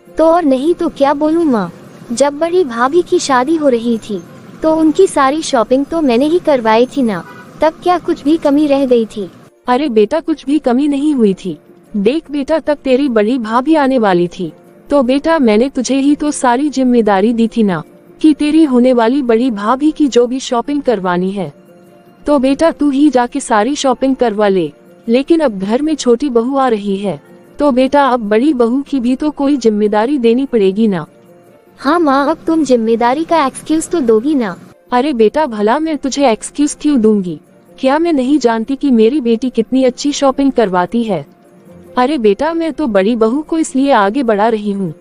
तो और नहीं तो क्या बोलूं माँ, जब बड़ी भाभी की शादी हो रही थी तो उनकी सारी शॉपिंग तो मैंने ही करवाई थी ना, तब क्या कुछ भी कमी रह गई थी? अरे बेटा, कुछ भी कमी नहीं हुई थी। देख बेटा, तब तेरी बड़ी भाभी आने वाली थी, तो बेटा मैंने तुझे ही तो सारी जिम्मेदारी दी थी ना कि तेरी होने वाली बड़ी भाभी की जो भी शॉपिंग करवानी है तो बेटा तू ही जाके सारी शॉपिंग करवा ले। लेकिन अब घर में छोटी बहू आ रही है, तो बेटा अब बड़ी बहू की भी तो कोई जिम्मेदारी देनी पड़ेगी ना। हाँ माँ, अब तुम जिम्मेदारी का एक्सक्यूज तो दोगी ना। अरे बेटा, भला मैं तुझे एक्सक्यूज क्यों दूंगी? क्या मैं नहीं जानती कि मेरी बेटी कितनी अच्छी शॉपिंग करवाती है? अरे बेटा, मैं तो बड़ी बहू को इसलिए आगे बढ़ा रही हूँ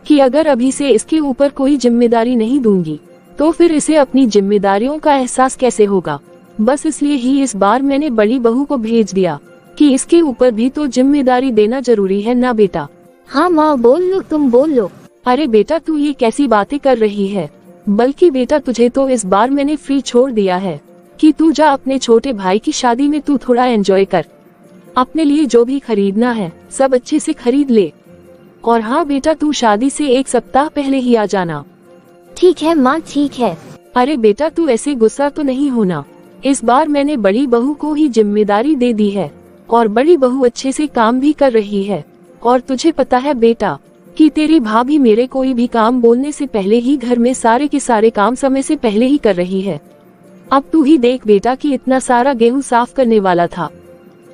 कि अगर अभी से इसके ऊपर कोई जिम्मेदारी नहीं दूंगी तो फिर इसे अपनी जिम्मेदारियों का एहसास कैसे होगा। बस इसलिए ही इस बार मैंने बड़ी बहू को भेज दिया कि इसके ऊपर भी तो जिम्मेदारी देना जरूरी है ना बेटा। हाँ माँ, बोल लो, तुम बोल लो। अरे बेटा, तू ये कैसी बातें कर रही है? बल्कि बेटा, तुझे तो इस बार मैंने फ्री छोड़ दिया है कि तू जा अपने छोटे भाई की शादी में तू थोड़ा एंजॉय कर, अपने लिए जो भी खरीदना है सब अच्छे से खरीद ले। और हाँ बेटा, तू शादी से 1 सप्ताह पहले ही आ जाना। ठीक है माँ, ठीक है। अरे बेटा, तू ऐसे गुस्सा तो नहीं होना, इस बार मैंने बड़ी बहू को ही जिम्मेदारी दे दी है और बड़ी बहू अच्छे से काम भी कर रही है। और तुझे पता है बेटा कि तेरी भाभी मेरे कोई भी काम बोलने से पहले ही घर में सारे के सारे काम समय से पहले ही कर रही है। अब तू ही देख बेटा कि इतना सारा गेहूं साफ करने वाला था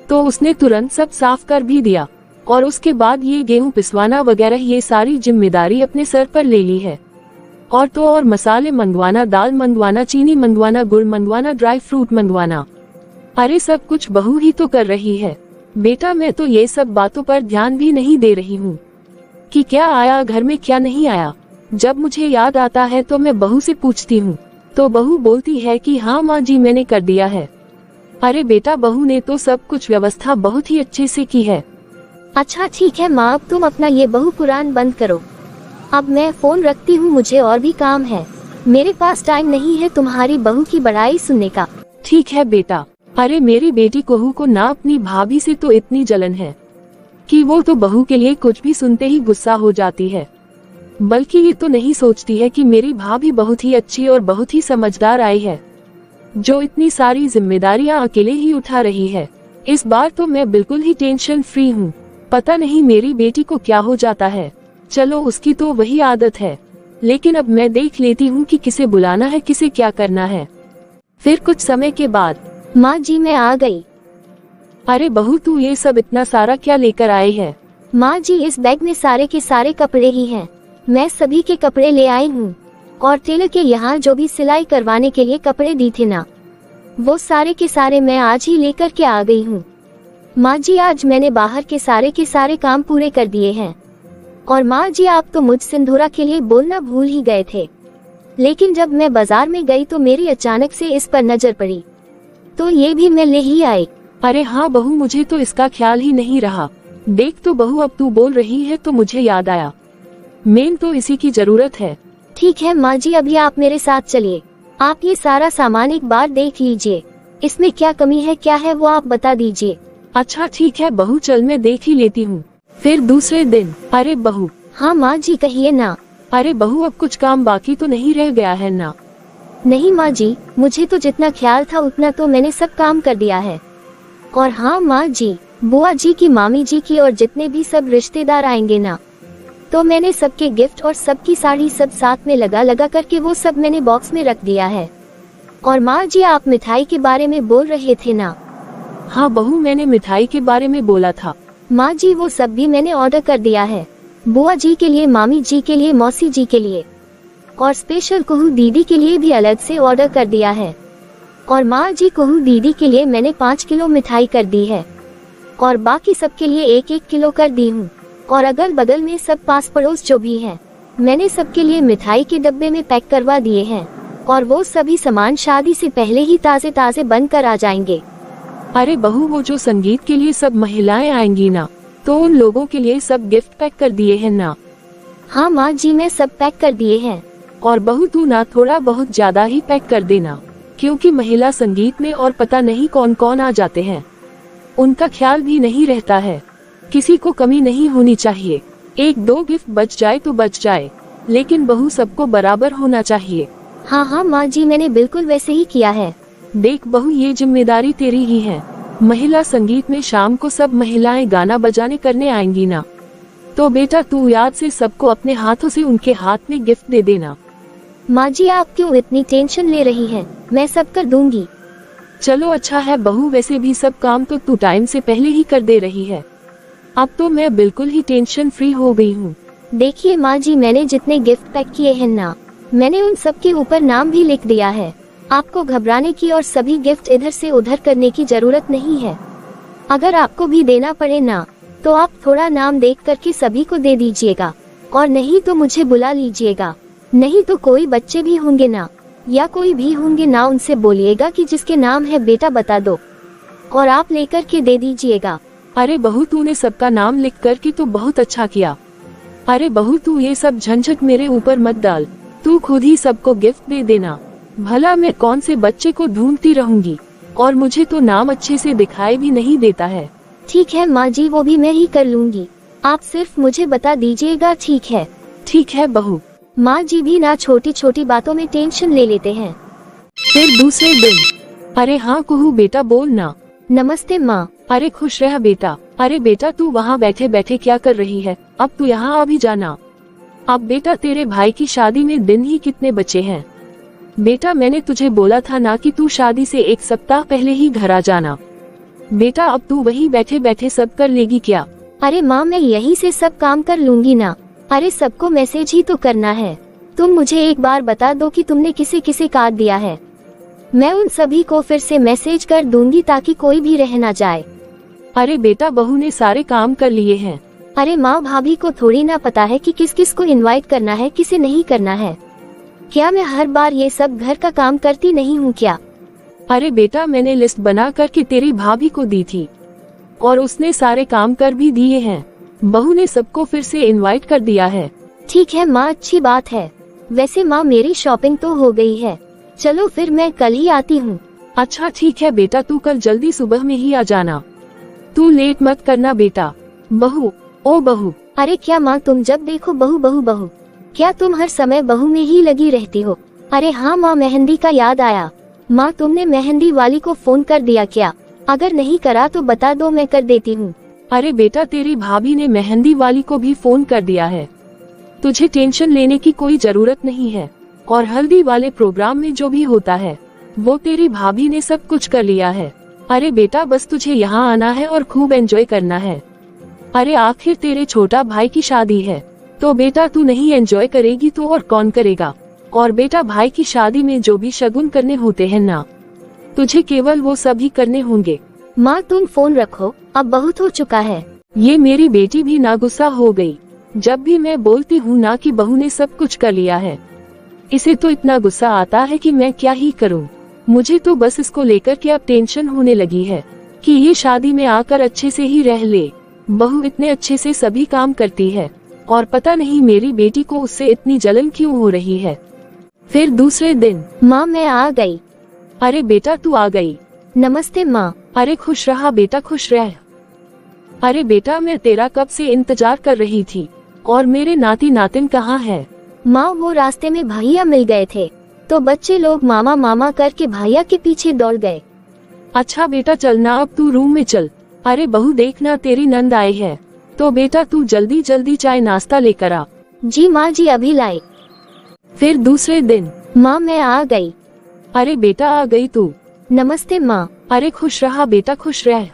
तो उसने तुरंत सब साफ कर भी दिया, और उसके बाद ये गेहूं पिसवाना वगैरह ये सारी जिम्मेदारी अपने सर पर ले ली है। और तो और मसाले मंगवाना, दाल मंगवाना, चीनी मंगवाना, गुड़ मंगवाना, ड्राई फ्रूट मंगवाना, अरे सब कुछ बहू ही तो कर रही है। बेटा, मैं तो ये सब बातों पर ध्यान भी नहीं दे रही हूँ कि क्या आया घर में क्या नहीं आया। जब मुझे याद आता है तो मैं बहू से पूछती हूँ तो बहू बोलती है कि हाँ माँ जी मैंने कर दिया है। अरे बेटा, बहू ने तो सब कुछ व्यवस्था बहुत ही अच्छे से की है। अच्छा ठीक है माँ, अब तुम अपना ये बहू पुराण बंद करो। अब मैं फोन रखती हूँ, मुझे और भी काम है, मेरे पास टाइम नहीं है तुम्हारी बहू की बड़ाई सुनने का। ठीक है बेटा। अरे मेरी बेटी बहू को ना अपनी भाभी से तो इतनी जलन है कि वो तो बहू के लिए कुछ भी सुनते ही गुस्सा हो जाती है, बल्कि ये तो नहीं सोचती है कि मेरी भाभी बहुत ही अच्छी और बहुत ही समझदार आई है जो इतनी सारी जिम्मेदारियां अकेले ही उठा रही है। इस बार तो मैं बिल्कुल ही टेंशन फ्री हूँ। पता नहीं मेरी बेटी को क्या हो जाता है। चलो उसकी तो वही आदत है, लेकिन अब मैं देख लेती हूँ कि किसे बुलाना है, किसे क्या करना है। फिर कुछ समय के बाद, माँ जी मैं आ गई। अरे बहू, तू ये सब इतना सारा क्या लेकर आई है? माँ जी, इस बैग में सारे के सारे कपड़े ही हैं। मैं सभी के कपड़े ले आई हूँ, और टेलर के यहाँ जो भी सिलाई करवाने के लिए कपड़े दी थे ना, वो सारे के सारे मैं आज ही लेकर के आ गई हूँ। माँ जी, आज मैंने बाहर के सारे काम पूरे कर दिए हैं। और माँ जी, आप तो मुझ सिंदूरा के लिए बोलना भूल ही गए थे, लेकिन जब मैं बाजार में गई तो मेरी अचानक से इस पर नजर पड़ी, तो ये भी मैं ले ही आई। अरे हाँ बहू, मुझे तो इसका ख्याल ही नहीं रहा। देख तो बहू, अब तू बोल रही है तो मुझे याद आया, मेन तो इसी की जरूरत है। ठीक है माँ जी, अभी आप मेरे साथ चलिए। आप ये सारा सामान एक बार देख लीजिए, इसमें क्या कमी है क्या है वो आप बता दीजिए। अच्छा ठीक है बहू, चल मैं देख ही लेती हूँ। फिर दूसरे दिन। अरे बहू। हाँ माँ जी कहिए ना। अरे बहू, अब कुछ काम बाकी तो नहीं रह गया है ना? नहीं माँ जी, मुझे तो जितना ख्याल था उतना तो मैंने सब काम कर दिया है। और हाँ माँ जी, बुआ जी की, मामी जी की और जितने भी सब रिश्तेदार आएंगे ना, तो मैंने सबके गिफ्ट और सबकी साड़ी सब साथ में लगा लगा करके वो सब मैंने बॉक्स में रख दिया है। और माँ जी, आप मिठाई के बारे में बोल रहे थे ना? हाँ बहू, मैंने मिठाई के बारे में बोला था। माँ जी, वो सब भी मैंने ऑर्डर कर दिया है। बुआ जी के लिए, मामी जी के लिए, मौसी जी के लिए और स्पेशल कुहू दीदी के लिए भी अलग से ऑर्डर कर दिया है। और माँ जी, कुहू दीदी के लिए मैंने 5 किलो मिठाई कर दी है और बाकी सबके लिए 1-1 किलो कर दी हूँ। और अगल बगल में सब पास पड़ोस जो भी हैं, मैंने सबके लिए मिठाई के डब्बे में पैक करवा दिए हैं और वो सभी सामान शादी से पहले ही ताजे ताजे बन कर आ जाएंगे। अरे बहू, वो जो संगीत के लिए सब महिलाएं आएंगी ना, तो उन लोगों के लिए सब गिफ्ट पैक कर दिए हैं ना? हाँ माँ जी, मैं सब पैक कर दिए हैं। और बहू तू ना थोड़ा बहुत ज्यादा ही पैक कर देना, क्योंकि महिला संगीत में और पता नहीं कौन कौन आ जाते हैं, उनका ख्याल भी नहीं रहता है। किसी को कमी नहीं होनी चाहिए। 1-2 गिफ्ट बच जाए तो बच जाए, लेकिन बहू सबको बराबर होना चाहिए। हाँ हाँ माँ जी, मैंने बिल्कुल वैसे ही किया है। देख बहू, ये जिम्मेदारी तेरी ही है। महिला संगीत में शाम को सब महिलाएं गाना बजाने करने आएंगी ना, तो बेटा तू याद से सबको अपने हाथों से उनके हाथ में गिफ्ट दे देना। माँ जी, आप क्यों इतनी टेंशन ले रही हैं? मैं सब कर दूंगी। चलो अच्छा है बहू, वैसे भी सब काम तो तू टाइम से पहले ही कर दे रही है। अब तो मैं बिल्कुल ही टेंशन फ्री हो गई हूँ। देखिए माँ जी, मैंने जितने गिफ्ट पैक किए हैं ना, मैंने उन सब के ऊपर नाम भी लिख दिया है। आपको घबराने की और सभी गिफ्ट इधर से उधर करने की जरूरत नहीं है। अगर आपको भी देना पड़े ना, तो आप थोड़ा नाम देख करके सभी को दे दीजिएगा, और नहीं तो मुझे बुला लीजिएगा। नहीं तो कोई बच्चे भी होंगे ना, या कोई भी होंगे ना, उनसे बोलिएगा कि जिसके नाम है बेटा बता दो, और आप लेकर के दे दीजिएगा। अरे बहू, तूने सबका नाम लिख कर के तो बहुत अच्छा किया। अरे बहू, तू ये सब झंझट मेरे ऊपर मत डाल, तू खुद ही सबको गिफ्ट दे देना। भला मैं कौन से बच्चे को ढूंढती रहूंगी, और मुझे तो नाम अच्छे से दिखाई भी नहीं देता है। ठीक है माँ जी, वो भी मैं ही कर लूंगी, आप सिर्फ मुझे बता दीजिएगा। ठीक है? ठीक है बहू। माँ जी भी ना छोटी छोटी बातों में टेंशन ले लेते हैं। फिर दूसरे दिन। अरे हाँ कुहू बेटा, बोल ना। नमस्ते माँ। अरे खुश रह बेटा। अरे बेटा, तू वहाँ बैठे बैठे क्या कर रही है? अब तू यहाँ अभी जाना। अब बेटा, तेरे भाई की शादी में दिन ही कितने बचे हैं। बेटा, मैंने तुझे बोला था ना कि तू शादी से 1 सप्ताह पहले ही घर आ जाना। बेटा, अब तू वही बैठे बैठे सब कर लेगी क्या? अरे माँ, मैं यही से सब काम कर लूंगी ना। अरे सबको मैसेज ही तो करना है। तुम मुझे एक बार बता दो कि तुमने किसे किसे कार्ड दिया है, मैं उन सभी को फिर से मैसेज कर दूंगी ताकि कोई भी रह ना जाए। अरे बेटा, बहू ने सारे काम कर लिए हैं। अरे माँ, भाभी को थोड़ी ना पता है कि किस किस को इनवाइट करना है, किसे नहीं करना है। क्या मैं हर बार ये सब घर का काम करती नहीं हूँ क्या? अरे बेटा, मैंने लिस्ट बना करके तेरी भाभी को दी थी और उसने सारे काम कर भी दिए हैं। बहू ने सबको फिर से इनवाइट कर दिया है। ठीक है माँ, अच्छी बात है। वैसे माँ, मेरी शॉपिंग तो हो गई है, चलो फिर मैं कल ही आती हूँ। अच्छा ठीक है बेटा, तू कल जल्दी सुबह में ही आ जाना, तू लेट मत करना बेटा। बहू, ओ बहू। अरे क्या माँ, तुम जब देखो बहू बहू बहू, क्या तुम हर समय बहू में ही लगी रहती हो? अरे हाँ माँ, मेहंदी का याद आया। माँ, तुमने मेहंदी वाली को फोन कर दिया क्या? अगर नहीं करा तो बता दो, मैं कर देती हूँ। अरे बेटा, तेरी भाभी ने मेहंदी वाली को भी फोन कर दिया है, तुझे टेंशन लेने की कोई जरूरत नहीं है। और हल्दी वाले प्रोग्राम में जो भी होता है वो तेरी भाभी ने सब कुछ कर लिया है। अरे बेटा, बस तुझे यहाँ आना है और खूब एंजॉय करना है। अरे आखिर तेरे छोटा भाई की शादी है, तो बेटा तू नहीं एंजॉय करेगी तो और कौन करेगा? और बेटा, भाई की शादी में जो भी शगुन करने होते हैं ना, तुझे केवल वो सभी करने होंगे। माँ, तुम फोन रखो, अब बहुत हो चुका है। ये मेरी बेटी भी ना गुस्सा हो गई। जब भी मैं बोलती हूँ ना कि बहू ने सब कुछ कर लिया है, इसे तो इतना गुस्सा आता है कि मैं क्या ही करूँ। मुझे तो बस इसको लेकर के अब टेंशन होने लगी है कि ये शादी में आकर अच्छे से ही रह ले। बहू इतने अच्छे से सभी काम करती है और पता नहीं मेरी बेटी को उससे इतनी जलन क्यों हो रही है। फिर दूसरे दिन। माँ, मैं आ गई। अरे बेटा, तू आ गई? नमस्ते माँ। अरे खुश रहा बेटा, खुश रह। अरे बेटा, मैं तेरा कब से इंतजार कर रही थी। और मेरे नाती नातिन कहाँ है? माँ, वो रास्ते में भैया मिल गए थे, तो बच्चे लोग मामा मामा करके भैया के पीछे दौड़ गए। अच्छा बेटा, चलना अब तू रूम में चल। अरे बहू, देखना तेरी नंद आई है, तो बेटा तू जल्दी जल्दी चाय नाश्ता लेकर आ। जी माँ जी, अभी लाई। फिर दूसरे दिन, माँ, मैं आ गई। अरे बेटा, आ गई तू? नमस्ते माँ। अरे खुश रहा बेटा, खुश रह।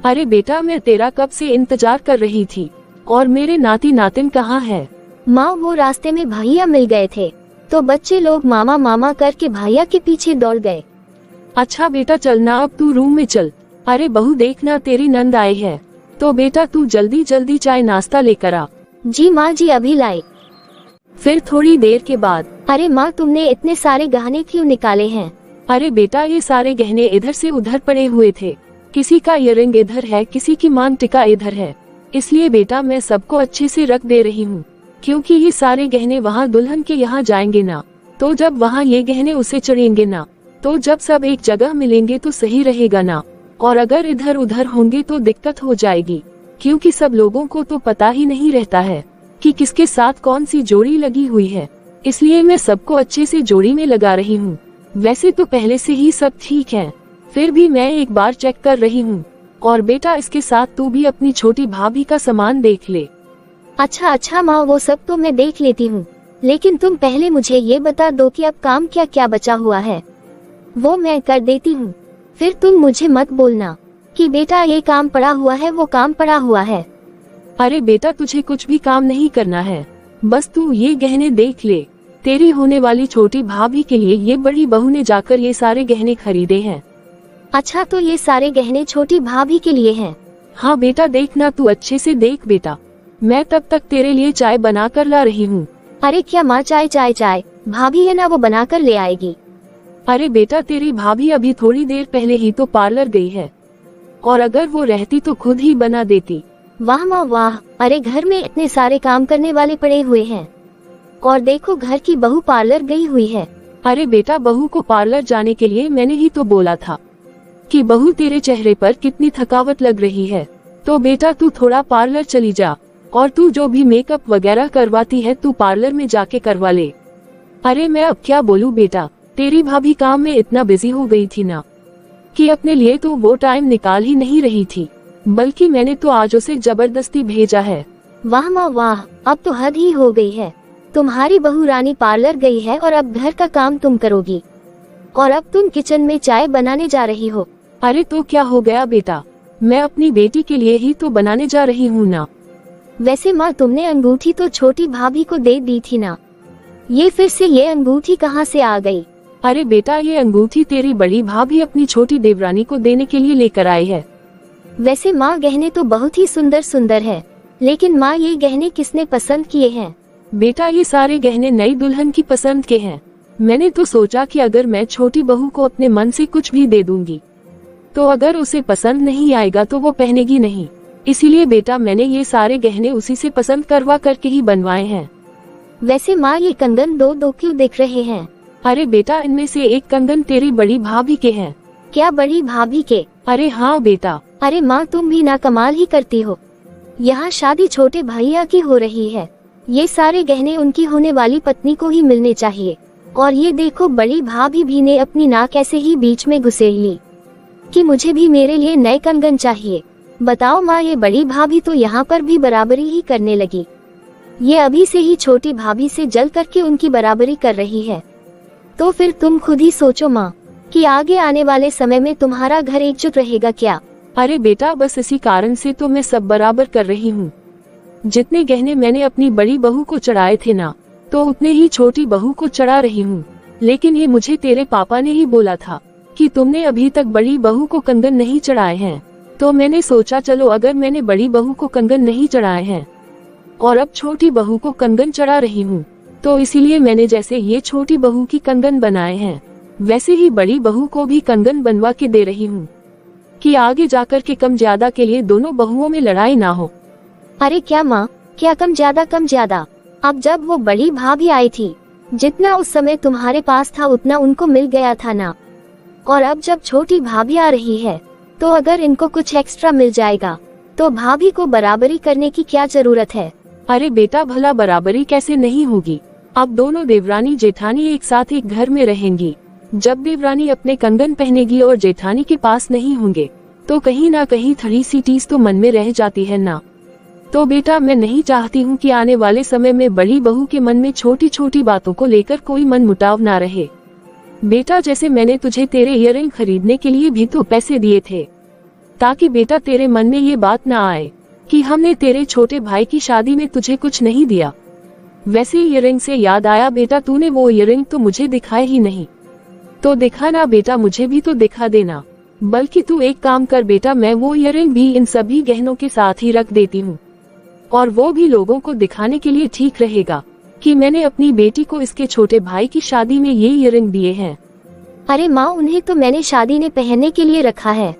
अरे बेटा, मैं तेरा कब से इंतजार कर रही थी। और मेरे नाती नातिन कहाँ है? माँ, वो रास्ते में भैया मिल गए थे, तो बच्चे लोग मामा मामा करके भैया के पीछे दौड़ गए। अच्छा बेटा, चलना अब तू रूम में चल। अरे बहू, देखना तेरी नंद आई है, तो बेटा तू जल्दी जल्दी चाय नाश्ता लेकर आ। जी माँ जी, अभी लाई। फिर थोड़ी देर के बाद, अरे माँ, तुमने इतने सारे गहने क्यों निकाले हैं? अरे बेटा, ये सारे गहने इधर से उधर पड़े हुए थे। किसी का इयररिंग इधर है, किसी की मांग टिका इधर है, इसलिए बेटा मैं सबको अच्छे से रख दे रही हूँ। क्योंकि ये सारे गहने वहाँ दुल्हन के यहाँ जाएंगे ना, तो जब वहाँ ये गहने उसे चढ़ेंगे ना, तो जब सब एक जगह मिलेंगे तो सही रहेगा ना। और अगर इधर उधर होंगे तो दिक्कत हो जाएगी, क्योंकि सब लोगों को तो पता ही नहीं रहता है कि किसके साथ कौन सी जोड़ी लगी हुई है। इसलिए मैं सबको अच्छे से जोड़ी में लगा रही हूँ। वैसे तो पहले से ही सब ठीक है, फिर भी मैं एक बार चेक कर रही हूँ। और बेटा, इसके साथ तू भी अपनी छोटी भाभी का सामान देख ले। अच्छा अच्छा माँ, वो सब तो मैं देख लेती हूँ, लेकिन तुम पहले मुझे ये बता दो कि अब काम क्या क्या बचा हुआ है। वो मैं कर देती हूँ, फिर तुम मुझे मत बोलना कि बेटा ये काम पड़ा हुआ है, वो काम पड़ा हुआ है। अरे बेटा, तुझे कुछ भी काम नहीं करना है, बस तू ये गहने देख ले। तेरी होने वाली छोटी भाभी के लिए ये बड़ी बहू ने जाकर ये सारे गहने खरीदे हैं। अच्छा, तो ये सारे गहने छोटी भाभी के लिए हैं? हाँ बेटा, देखना तू अच्छे से देख बेटा। मैं तब तक तेरे लिए चाय बना कर ला रही हूँ। अरे क्या माँ, चाय चाय चाय, भाभी है ना, वो बना कर ले आएगी। अरे बेटा, तेरी भाभी अभी थोड़ी देर पहले ही तो पार्लर गई है, और अगर वो रहती तो खुद ही बना देती। वाह माँ वाह, अरे घर में इतने सारे काम करने वाले पड़े हुए हैं, और देखो घर की बहू पार्लर गई हुई है। अरे बेटा, बहू को पार्लर जाने के लिए मैंने ही तो बोला था कि बहू तेरे चेहरे पर कितनी थकावट लग रही है, तो बेटा तू थोड़ा पार्लर चली जा, और तू जो भी मेकअप वगैरह करवाती है तू पार्लर में जाके करवा ले। अरे मैं अब क्या बोलूँ बेटा, तेरी भाभी काम में इतना बिजी हो गई थी ना कि अपने लिए तो वो टाइम निकाल ही नहीं रही थी, बल्कि मैंने तो आज उसे जबरदस्ती भेजा है। वाह माँ वाह, अब तो हद ही हो गई है। तुम्हारी बहू रानी पार्लर गई है और अब घर का काम तुम करोगी, और अब तुम किचन में चाय बनाने जा रही हो। अरे तो क्या हो गया बेटा, मैं अपनी बेटी के लिए ही तो बनाने जा रही हूँ ना। वैसे माँ, तुमने अंगूठी तो छोटी भाभी को दे दी थी ना, ये फिर से ये अंगूठी कहाँ से आ गई? अरे बेटा, ये अंगूठी तेरी बड़ी भाभी अपनी छोटी देवरानी को देने के लिए लेकर आई है। वैसे माँ, गहने तो बहुत ही सुंदर सुंदर है, लेकिन माँ ये गहने किसने पसंद किए हैं? बेटा, ये सारे गहने नई दुल्हन की पसंद के हैं। मैंने तो सोचा कि अगर मैं छोटी बहू को अपने मन से कुछ भी दे दूंगी तो अगर उसे पसंद नहीं आएगा तो वो पहनेगी नहीं, इसीलिए बेटा मैंने ये सारे गहने उसी से पसंद करवा करके ही बनवाए हैं। वैसे माँ, ये कंगन दो दो क्यों दिख रहे हैं? अरे बेटा, इनमें से एक कंगन तेरी बड़ी भाभी के हैं। क्या बड़ी भाभी के? अरे हाँ बेटा। अरे माँ, तुम भी ना कमाल ही करती हो, यहाँ शादी छोटे भैया की हो रही है, ये सारे गहने उनकी होने वाली पत्नी को ही मिलने चाहिए, और ये देखो बड़ी भाभी भी ने अपनी नाक ऐसे ही बीच में घुसेड़ ली कि मुझे भी मेरे लिए नए कंगन चाहिए। बताओ माँ, ये बड़ी भाभी तो यहाँ पर भी बराबरी ही करने लगी, ये अभी से ही छोटी भाभी से जल करके उनकी बराबरी कर रही है। तो फिर तुम खुद ही सोचो माँ कि आगे आने वाले समय में तुम्हारा घर एकजुट रहेगा क्या? अरे बेटा, बस इसी कारण से तो मैं सब बराबर कर रही हूँ। जितने गहने मैंने अपनी बड़ी बहू को चढ़ाए थे ना, तो उतने ही छोटी बहू को चढ़ा रही हूँ। लेकिन ये मुझे तेरे पापा ने ही बोला था कि तुमने अभी तक बड़ी बहू को कंगन नहीं चढ़ाए हैं, तो मैंने सोचा चलो अगर मैंने बड़ी बहू को कंगन नहीं चढ़ाए हैं और अब छोटी बहू को कंगन चढ़ा रही हूँ, तो इसीलिए मैंने जैसे ये छोटी बहू की कंगन बनाए हैं वैसे ही बड़ी बहू को भी कंगन बनवा के दे रही हूँ कि आगे जाकर के कम ज्यादा के लिए दोनों बहुओं में लड़ाई ना हो। अरे क्या माँ, क्या कम ज्यादा कम ज्यादा? अब जब वो बड़ी भाभी आई थी, जितना उस समय तुम्हारे पास था उतना उनको मिल गया था ना, और अब जब छोटी भाभी आ रही है तो अगर इनको कुछ एक्स्ट्रा मिल जाएगा तो भाभी को बराबरी करने की क्या जरूरत है। अरे बेटा भला बराबरी कैसे नहीं होगी। अब दोनों देवरानी जेठानी एक साथ एक घर में रहेंगी। जब देवरानी अपने कंगन पहनेगी और जेठानी के पास नहीं होंगे तो कहीं ना कहीं थोड़ी सी टीस तो मन में रह जाती है ना। तो बेटा मैं नहीं चाहती हूँ कि आने वाले समय में बड़ी बहू के मन में छोटी छोटी बातों को लेकर कोई मन मुटाव ना रहे। बेटा जैसे मैंने तुझे तेरे इयररिंग खरीदने के लिए भी तो पैसे दिए थे, ताकि बेटा तेरे मन में ये बात ना आए कि हमने तेरे छोटे भाई की शादी में तुझे कुछ नहीं दिया। वैसे इयररिंग से याद आया बेटा, तूने वो इयररिंग तो मुझे दिखाए ही नहीं। तो दिखा ना बेटा, मुझे भी तो दिखा देना। बल्कि तू एक काम कर बेटा, मैं वो इयररिंग भी इन सभी गहनों के साथ ही रख देती हूँ, और वो भी लोगों को दिखाने के लिए ठीक रहेगा कि मैंने अपनी बेटी को इसके छोटे भाई की शादी में ये इयररिंग दिए हैं। अरे माँ, उन्हें तो मैंने शादी में पहनने के लिए रखा है।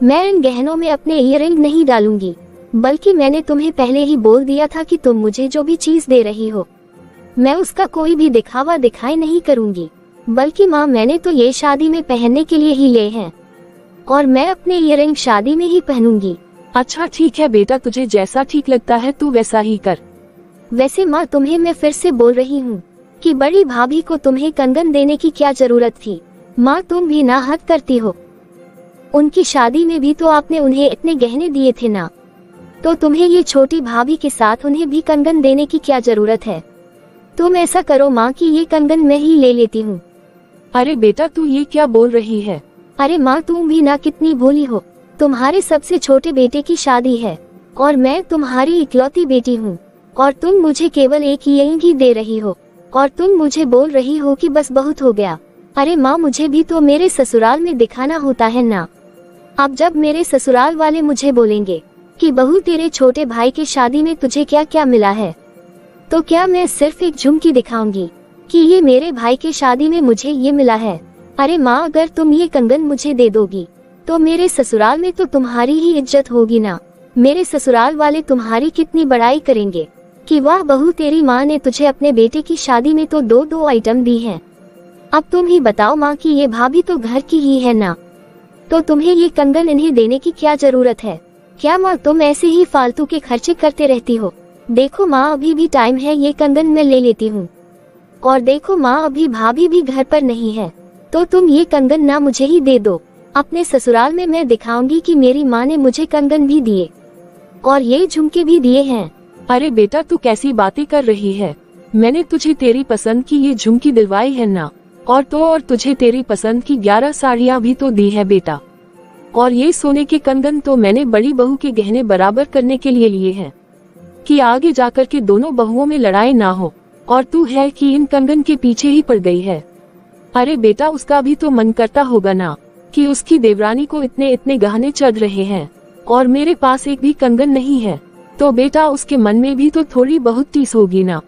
मैं इन गहनों में अपने इयररिंग नहीं डालूंगी, बल्कि मैंने तुम्हें पहले ही बोल दिया था कि तुम मुझे जो भी चीज दे रही हो मैं उसका कोई भी दिखावा दिखाई नहीं करूंगी। बल्कि माँ, मैंने तो ये शादी में पहनने के लिए ही लिए हैं, और मैं अपने इयररिंग शादी में ही पहनूंगी। अच्छा ठीक है बेटा, तुझे जैसा ठीक लगता है तू वैसा ही कर। वैसे माँ, तुम्हें मैं फिर से बोल रही हूँ कि बड़ी भाभी को तुम्हें कंगन देने की क्या जरूरत थी। माँ, तुम भी ना हद करती हो। उनकी शादी में भी तो आपने उन्हें इतने गहने दिए थे ना, तो तुम्हें ये छोटी भाभी के साथ उन्हें भी कंगन देने की क्या जरूरत है। तुम ऐसा करो माँ कि ये कंगन मैं ही ले लेती हूँ। अरे बेटा तू ये क्या बोल रही है। अरे माँ, तुम भी ना कितनी भोली हो। तुम्हारे सबसे छोटे बेटे की शादी है और मैं तुम्हारी इकलौती बेटी हूँ, और तुम मुझे केवल एक इयररिंग ही दे रही हो, और तुम मुझे बोल रही हो कि बस बहुत हो गया। अरे माँ, मुझे भी तो मेरे ससुराल में दिखाना होता है ना। अब जब मेरे ससुराल वाले मुझे बोलेंगे कि बहू तेरे छोटे भाई की शादी में तुझे क्या क्या मिला है, तो क्या मैं सिर्फ एक झुमकी दिखाऊंगी कि ये मेरे भाई की शादी में मुझे ये मिला है। अरे माँ, अगर तुम ये कंगन मुझे दे दोगी तो मेरे ससुराल में तो तुम्हारी ही इज्जत होगी ना। मेरे ससुराल वाले तुम्हारी कितनी बड़ाई करेंगे कि वाह बहू, तेरी माँ ने तुझे अपने बेटे की शादी में तो दो दो आइटम दी हैं। अब तुम ही बताओ माँ कि ये भाभी तो घर की ही है ना, तो तुम्हें ये कंगन इन्हें देने की क्या जरूरत है। क्या माँ, तुम ऐसे ही फालतू के खर्चे करते रहती हो। देखो माँ, अभी भी टाइम है, ये कंगन मैं ले लेती हूँ। और देखो माँ, अभी भाभी भी घर पर नहीं है, तो तुम ये कंगन ना मुझे ही दे दो। अपने ससुराल में मैं दिखाऊंगी कि मेरी माँ ने मुझे कंगन भी दिए और ये झुमके भी दिए हैं। अरे बेटा तू कैसी बातें कर रही है। मैंने तुझे तेरी पसंद की ये झुमकी दिलवाई है ना, और तुझे तेरी पसंद की 11 साड़ियाँ भी तो दी है बेटा। और ये सोने के कंगन तो मैंने बड़ी बहू के गहने बराबर करने के लिए लिए हैं कि आगे जाकर के दोनों बहुओं में लड़ाई ना हो। और तू है कि इन कंगन के पीछे ही पड़ गई है। अरे बेटा, उसका भी तो मन करता होगा ना कि उसकी देवरानी को इतने इतने गहने चढ़ रहे हैं और मेरे पास एक भी कंगन नहीं है, तो बेटा उसके मन में भी तो थोड़ी बहुत टीस होगी ना।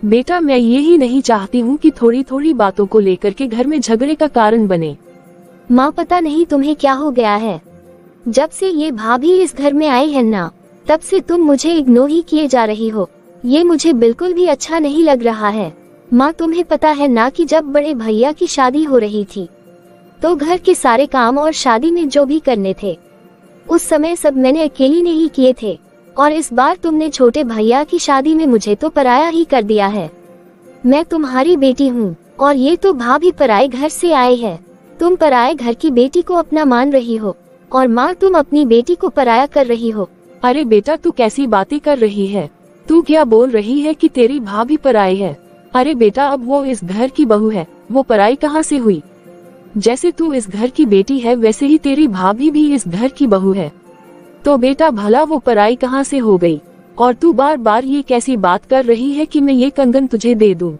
बेटा मैं ये ही नहीं चाहती हूँ कि थोड़ी थोड़ी बातों को लेकर के घर में झगड़े का कारण बने। माँ, पता नहीं तुम्हें क्या हो गया है। जब से ये भाभी इस घर में आई है ना, तब से तुम मुझे इग्नोर ही किए जा रही हो। ये मुझे बिल्कुल भी अच्छा नहीं लग रहा है। माँ, तुम्हें पता है ना कि जब बड़े भैया की शादी हो रही थी तो घर के सारे काम और शादी में जो भी करने थे उस समय सब मैंने अकेली ने ही किए थे, और इस बार तुमने छोटे भैया की शादी में मुझे तो पराया ही कर दिया है। मैं तुम्हारी बेटी हूँ और ये तो भाभी पराए घर से आए है। तुम पराए घर की बेटी को अपना मान रही हो और माँ तुम अपनी बेटी को पराया कर रही हो। अरे बेटा तू कैसी बातें कर रही है। तू क्या बोल रही है कि तेरी भाभी पराई है। अरे बेटा अब वो इस घर की बहू है, वो पराई कहाँ से हुई। जैसे तू इस घर की बेटी है वैसे ही तेरी भाभी भी इस घर की बहू है, तो बेटा भला वो पराई कहाँ से हो गई। और तू बार बार ये कैसी बात कर रही है कि मैं ये कंगन तुझे दे दूं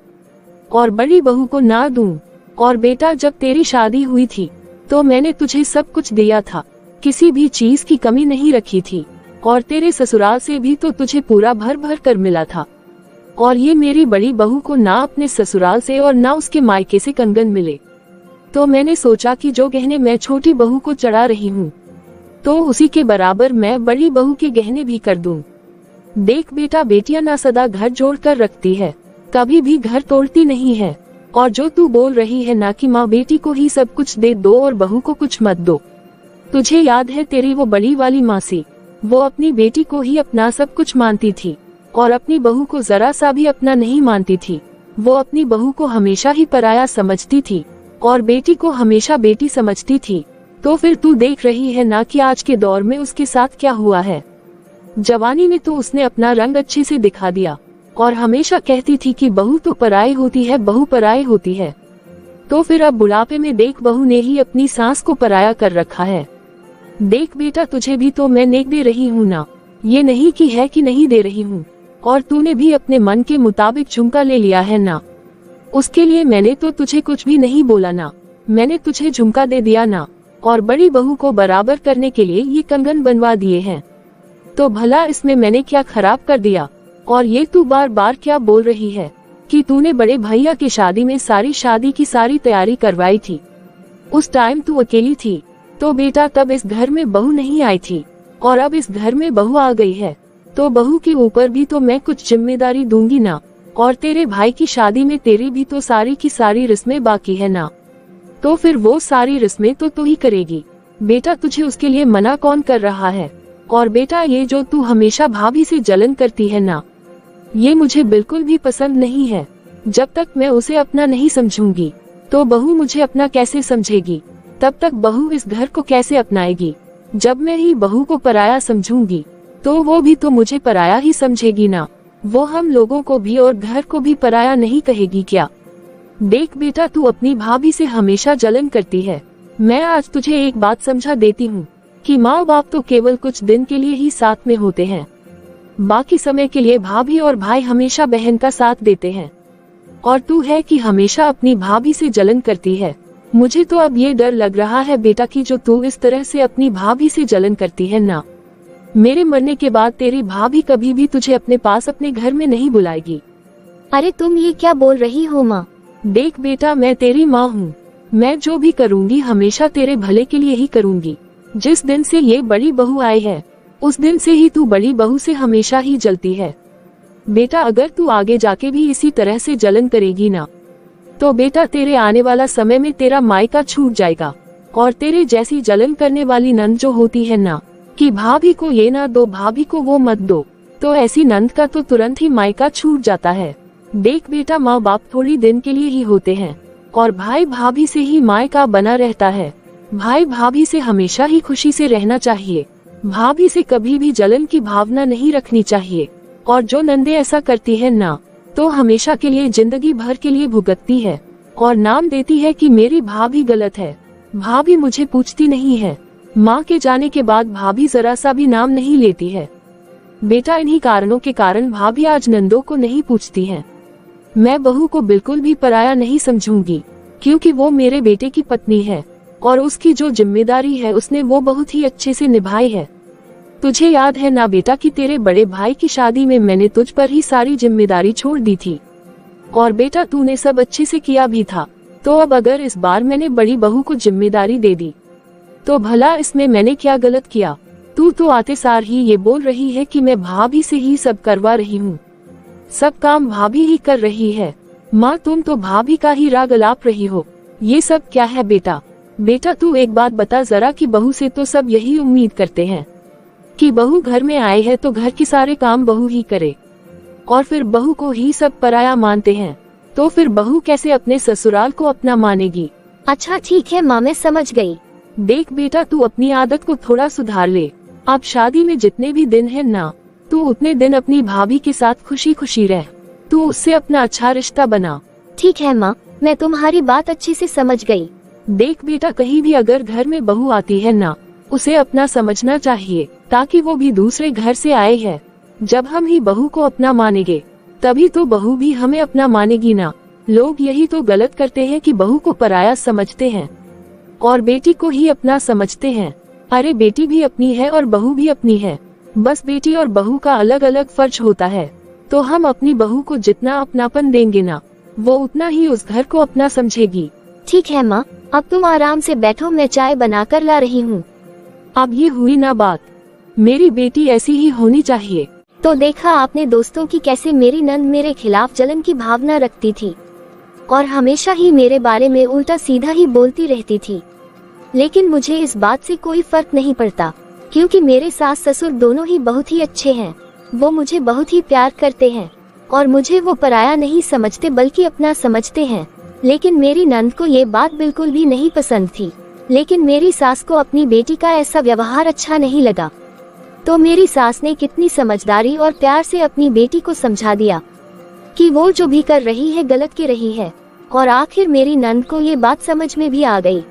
और बड़ी बहू को ना दूं। और बेटा जब तेरी शादी हुई थी तो मैंने तुझे सब कुछ दिया था, किसी भी चीज की कमी नहीं रखी थी, और तेरे ससुराल से भी तो तुझे पूरा भर भर कर मिला था। और ये मेरी बड़ी बहू को ना अपने ससुराल से और ना उसके मायके से कंगन मिले, तो मैंने सोचा कि जो गहने मैं छोटी बहू को चढ़ा रही हूँ तो उसी के बराबर मैं बड़ी बहू के गहने भी कर दूं। देख बेटा, बेटियां ना सदा घर जोड़ कर रखती है, कभी भी घर तोड़ती नहीं है। और जो तू बोल रही है ना कि माँ बेटी को ही सब कुछ दे दो और बहू को कुछ मत दो, तुझे याद है तेरी वो बड़ी वाली मासी, वो अपनी बेटी को ही अपना सब कुछ मानती थी और अपनी बहू को जरा सा भी अपना नहीं मानती थी। वो अपनी बहू को हमेशा ही पराया समझती थी और बेटी को हमेशा बेटी समझती थी। तो फिर तू देख रही है ना कि आज के दौर में उसके साथ क्या हुआ है। जवानी में तो उसने अपना रंग अच्छे से दिखा दिया और हमेशा कहती थी कि बहू तो पराई होती है, बहू पराई होती है। तो फिर अब बुढ़ापे में देख बहू ने ही अपनी सास को पराया कर रखा है। देख बेटा, तुझे भी तो मैं नेक दे रही हूँ ना, ये नहीं कि है कि नहीं दे रही हूँ। और तूने भी अपने मन के मुताबिक झुमका ले लिया है ना, उसके लिए मैंने तो तुझे कुछ भी नहीं बोला ना, मैंने तुझे झुमका दे दिया ना। और बड़ी बहू को बराबर करने के लिए ये कंगन बनवा दिए हैं, तो भला इसमें मैंने क्या खराब कर दिया। और ये तू बार बार क्या बोल रही है कि तूने बड़े भैया की शादी में सारी शादी की सारी तैयारी करवाई थी, उस टाइम तू अकेली थी। तो बेटा तब इस घर में बहू नहीं आई थी और अब इस घर में बहू आ गई है, तो बहू के ऊपर भी तो मैं कुछ जिम्मेदारी दूंगी ना। और तेरे भाई की शादी में तेरी भी तो सारी की सारी रस्में बाकी है ना, तो फिर वो सारी रस्में तो तू ही करेगी। बेटा तुझे उसके लिए मना कौन कर रहा है। और बेटा ये जो तू हमेशा भाभी से जलन करती है ना, ये मुझे बिल्कुल भी पसंद नहीं है। जब तक मैं उसे अपना नहीं समझूंगी तो बहू मुझे अपना कैसे समझेगी। तब तक बहू इस घर को कैसे अपनाएगी। जब मैं ही बहू को पराया समझूंगी तो वो भी तो मुझे पराया ही समझेगी ना। वो हम लोगों को भी और घर को भी पराया नहीं कहेगी क्या। देख बेटा, तू अपनी भाभी से हमेशा जलन करती है। मैं आज तुझे एक बात समझा देती हूँ कि माँ बाप तो केवल कुछ दिन के लिए ही साथ में होते हैं, बाकी समय के लिए भाभी और भाई हमेशा बहन का साथ देते हैं। और तू है कि हमेशा अपनी भाभी से जलन करती है। मुझे तो अब ये डर लग रहा है बेटा कि जो तू इस तरह से अपनी भाभी से जलन करती है ना, मेरे मरने के बाद तेरी भाभी कभी भी तुझे अपने पास अपने घर में नहीं बुलाएगी। अरे तुम ये क्या बोल रही हो माँ। देख बेटा, मैं तेरी माँ हूँ, मैं जो भी करूँगी हमेशा तेरे भले के लिए ही करूँगी। जिस दिन से ये बड़ी बहू आई है उस दिन से ही तू बड़ी बहू से हमेशा ही जलती है। बेटा अगर तू आगे जाके भी इसी तरह से जलन करेगी ना, तो बेटा तेरे आने वाला समय में तेरा मायका छूट जाएगा। और तेरे जैसी जलन करने वाली नंद जो होती है ना कि भाभी को ये ना दो, भाभी को वो मत दो, तो ऐसी नंद का तो तुरंत ही मायका छूट जाता है। देख बेटा, माँ बाप थोड़ी दिन के लिए ही होते हैं और भाई भाभी से ही मायका बना रहता है। भाई भाभी से हमेशा ही खुशी से रहना चाहिए, भाभी से कभी भी जलन की भावना नहीं रखनी चाहिए। और जो नंदे ऐसा करती है ना, तो हमेशा के लिए जिंदगी भर के लिए भुगतती है और नाम देती है कि मेरी भाभी गलत है, भाभी मुझे पूछती नहीं है। माँ के जाने के बाद भाभी जरा सा भी नाम नहीं लेती है। बेटा इन्हीं कारणों के कारण भाभी आज नंदों को नहीं पूछती है। मैं बहू को बिल्कुल भी पराया नहीं समझूंगी, क्योंकि वो मेरे बेटे की पत्नी है और उसकी जो जिम्मेदारी है उसने वो बहुत ही अच्छे से निभाई है। तुझे याद है ना बेटा कि तेरे बड़े भाई की शादी में मैंने तुझ पर ही सारी जिम्मेदारी छोड़ दी थी और बेटा तूने सब अच्छे से किया भी था। तो अब अगर इस बार मैंने बड़ी बहू को जिम्मेदारी दे दी तो भला इसमें मैंने क्या गलत किया। तू तो आते सार ही ये बोल रही है कि मैं भाभी से ही सब करवा रही हूँ, सब काम भाभी ही कर रही है। माँ तुम तो भाभी का ही राग अलाप रही हो, ये सब क्या है बेटा। बेटा तू एक बात बता जरा कि बहू से तो सब यही उम्मीद करते हैं कि बहू घर में आए है तो घर के सारे काम बहू ही करे और फिर बहू को ही सब पराया मानते हैं, तो फिर बहू कैसे अपने ससुराल को अपना मानेगी। अच्छा ठीक है माँ, मैं समझ गई। देख बेटा, तू अपनी आदत को थोड़ा सुधार ले। अब शादी में जितने भी दिन है ना, तू उतने दिन अपनी भाभी के साथ खुशी खुशी रह, तू उससे अपना अच्छा रिश्ता बना। ठीक है माँ, मैं तुम्हारी बात अच्छे से समझ गई। देख बेटा, कहीं भी अगर घर में बहू आती है ना, उसे अपना समझना चाहिए, ताकि वो भी दूसरे घर से आए है। जब हम ही बहू को अपना मानेंगे तभी तो बहू भी हमें अपना मानेगी ना। लोग यही तो गलत करते हैं कि बहू को पराया समझते हैं और बेटी को ही अपना समझते हैं। अरे बेटी भी अपनी है और बहू भी अपनी है, बस बेटी और बहू का अलग अलग फर्ज होता है। तो हम अपनी बहू को जितना अपनापन देंगे ना, वो उतना ही उस घर को अपना समझेगी। ठीक है माँ, अब तुम आराम से बैठो, मैं चाय बनाकर ला रही हूँ। अब ये हुई ना बात, मेरी बेटी ऐसी ही होनी चाहिए। तो देखा आपने दोस्तों की कैसे मेरी नंद मेरे खिलाफ जलन की भावना रखती थी और हमेशा ही मेरे बारे में उल्टा सीधा ही बोलती रहती थी। लेकिन मुझे इस बात से कोई फर्क नहीं पड़ता, क्योंकि मेरे सास ससुर दोनों ही बहुत ही अच्छे हैं। वो मुझे बहुत ही प्यार करते हैं और मुझे वो पराया नहीं समझते बल्कि अपना समझते हैं। लेकिन मेरी नंद को ये बात बिल्कुल भी नहीं पसंद थी। लेकिन मेरी सास को अपनी बेटी का ऐसा व्यवहार अच्छा नहीं लगा, तो मेरी सास ने कितनी समझदारी और प्यार से अपनी बेटी को समझा दिया कि वो जो भी कर रही है गलत कर रही है। और आखिर मेरी नंद को ये बात समझ में भी आ गई।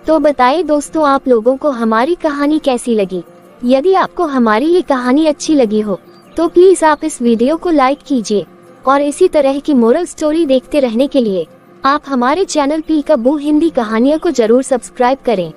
तो बताइए दोस्तों, आप लोगों को हमारी कहानी कैसी लगी? यदि आपको हमारी ये कहानी अच्छी लगी हो तो प्लीज आप इस वीडियो को लाइक कीजिए और इसी तरह की मोरल स्टोरी देखते रहने के लिए आप हमारे चैनल पीकाबू हिंदी कहानियों को जरूर सब्सक्राइब करें।